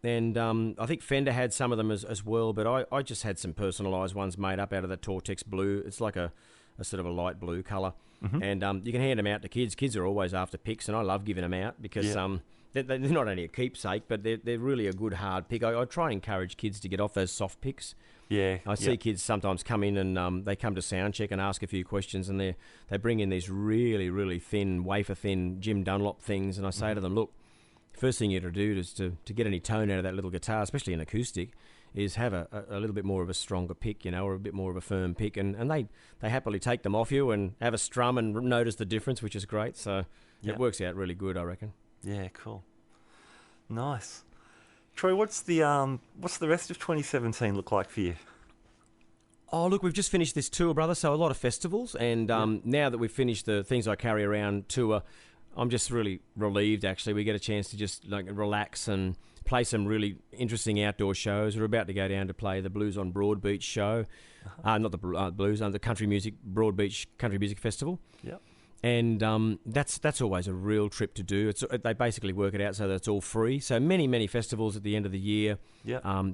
And I think Fender had some of them as well, but I just had some personalised ones made up out of the Tortex blue. It's like a sort of a light blue colour. And you can hand them out to kids. Kids are always after picks, and I love giving them out because they're not only a keepsake, but they're really a good hard pick. I try and encourage kids to get off those soft picks. Yeah, I see kids sometimes come in and they come to sound check and ask a few questions, and they bring in these really, really thin, wafer-thin Jim Dunlop things, and I say to them, look, first thing you got to do is to get any tone out of that little guitar, especially an acoustic, is have a little bit more of a stronger pick, or a bit more of a firm pick, and they happily take them off you and have a strum and notice the difference, which is great. So it works out really good, I reckon. Yeah, cool. Nice. Troy, what's the rest of 2017 look like for you? Oh, look, we've just finished this tour, brother, so a lot of festivals, and now that we've finished the Things I Carry Around tour, I'm just really relieved, actually. We get a chance to just relax and play some really interesting outdoor shows. We're about to go down to play the Blues on Broadbeach show. Not the Blues, the Broadbeach Country Music Festival. Yep. And that's always a real trip to do. They basically work it out so that it's all free. So many festivals at the end of the year.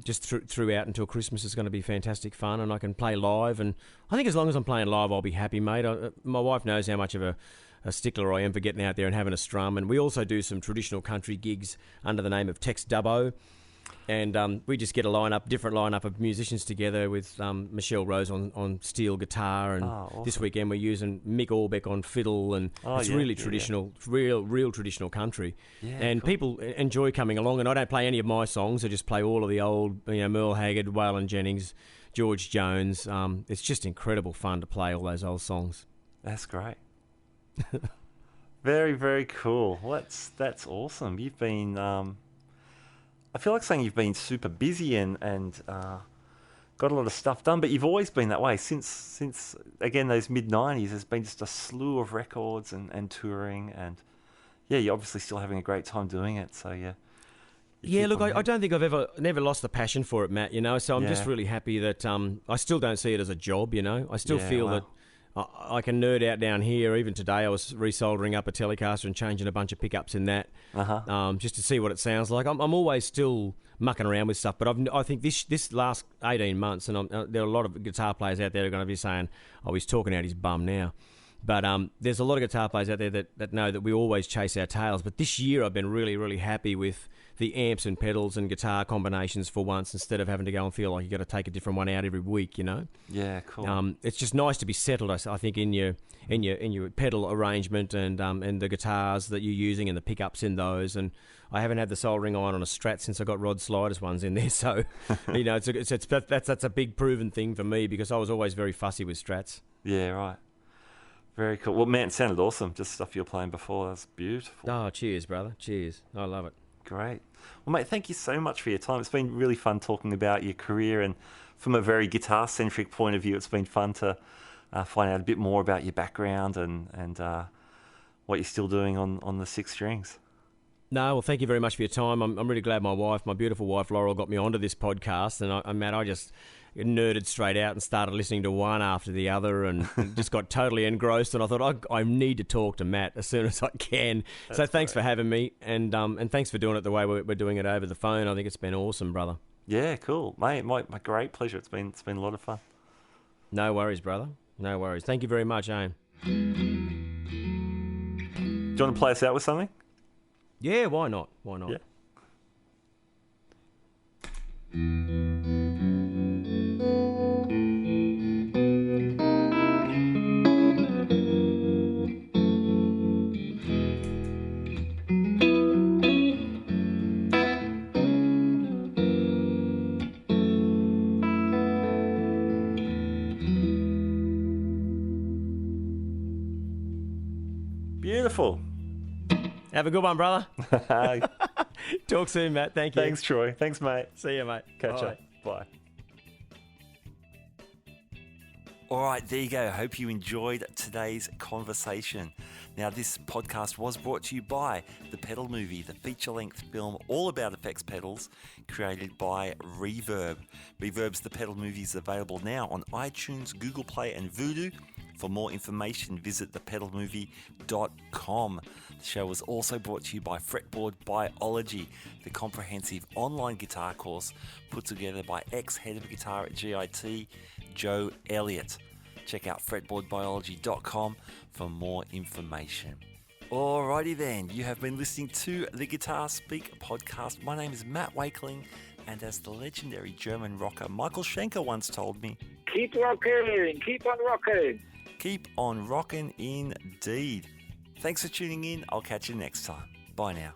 Just throughout until Christmas is going to be fantastic fun, and I can play live. And I think as long as I'm playing live, I'll be happy, mate. My wife knows how much of a stickler I am for getting out there and having a strum. And we also do some traditional country gigs under the name of Tex Dubbo. And we just get a different lineup of musicians together with Michelle Rose on steel guitar, and awesome. This weekend we're using Mick Orbeck on fiddle, and it's really traditional, real traditional country. And cool. People enjoy coming along, and I don't play any of my songs. I just play all of the old, Merle Haggard, Waylon Jennings, George Jones. It's just incredible fun to play all those old songs. That's great. Very, very cool. Well, that's awesome. You've been... I feel like saying you've been super busy and got a lot of stuff done, but you've always been that way since again those mid-90s. There's been just a slew of records and touring, and you're obviously still having a great time doing it. So look, I don't think I've never lost the passion for it, Matt. So I'm just really happy that I still don't see it as a job. I still feel that I can nerd out down here. Even today I was resoldering up a Telecaster and changing a bunch of pickups in that just to see what it sounds like. I'm always still mucking around with stuff, but I think this last 18 months, and there are a lot of guitar players out there who are going to be saying, oh, he's talking out his bum now. But there's a lot of guitar players out there that know that we always chase our tails. But this year I've been really, really happy with the amps and pedals and guitar combinations for once, instead of having to go and feel like you got to take a different one out every week. Yeah, cool. It's just nice to be settled, I think, in your pedal arrangement and the guitars that you're using and the pickups in those. And I haven't had the soldering iron on a Strat since I got Rod Slider's ones in there. So that's a big proven thing for me, because I was always very fussy with Strats. Yeah, right. Very cool. Well, man, it sounded awesome. Just stuff you were playing before. That's beautiful. Oh, cheers, brother. Cheers. I love it. Great. Well, mate, thank you so much for your time. It's been really fun talking about your career, and from a very guitar-centric point of view, it's been fun to find out a bit more about your background and what you're still doing on the six strings. No, well, thank you very much for your time. I'm really glad my beautiful wife Laurel, got me onto this podcast, and Matt, I just nerded straight out and started listening to one after the other, and just got totally engrossed. And I thought I need to talk to Matt as soon as I can. So thanks for having me, and thanks for doing it the way we're doing it over the phone. I think it's been awesome, brother. Yeah, cool, mate. My great pleasure. It's been a lot of fun. No worries, brother. No worries. Thank you very much, Aim. Do you want to play us out with something? Yeah, why not? Why not? Yeah. Beautiful. Have a good one, brother. Talk soon, Matt. Thank you. Thanks, Troy. Thanks, mate. See you, mate. Catch up. Bye. All right, there you go. Hope you enjoyed today's conversation. Now, this podcast was brought to you by The Pedal Movie, the feature-length film all about effects pedals, created by Reverb. Reverb's The Pedal Movie is available now on iTunes, Google Play, and Vudu. For more information, visit thepedalmovie.com. The show was also brought to you by Fretboard Biology, the comprehensive online guitar course put together by ex-head of guitar at GIT, Joe Elliott. Check out fretboardbiology.com for more information. Alrighty then, you have been listening to the Guitar Speak podcast. My name is Matt Wakeling, and as the legendary German rocker Michael Schenker once told me, keep rocking, keep on rocking. Keep on rocking indeed. Thanks for tuning in. I'll catch you next time. Bye now.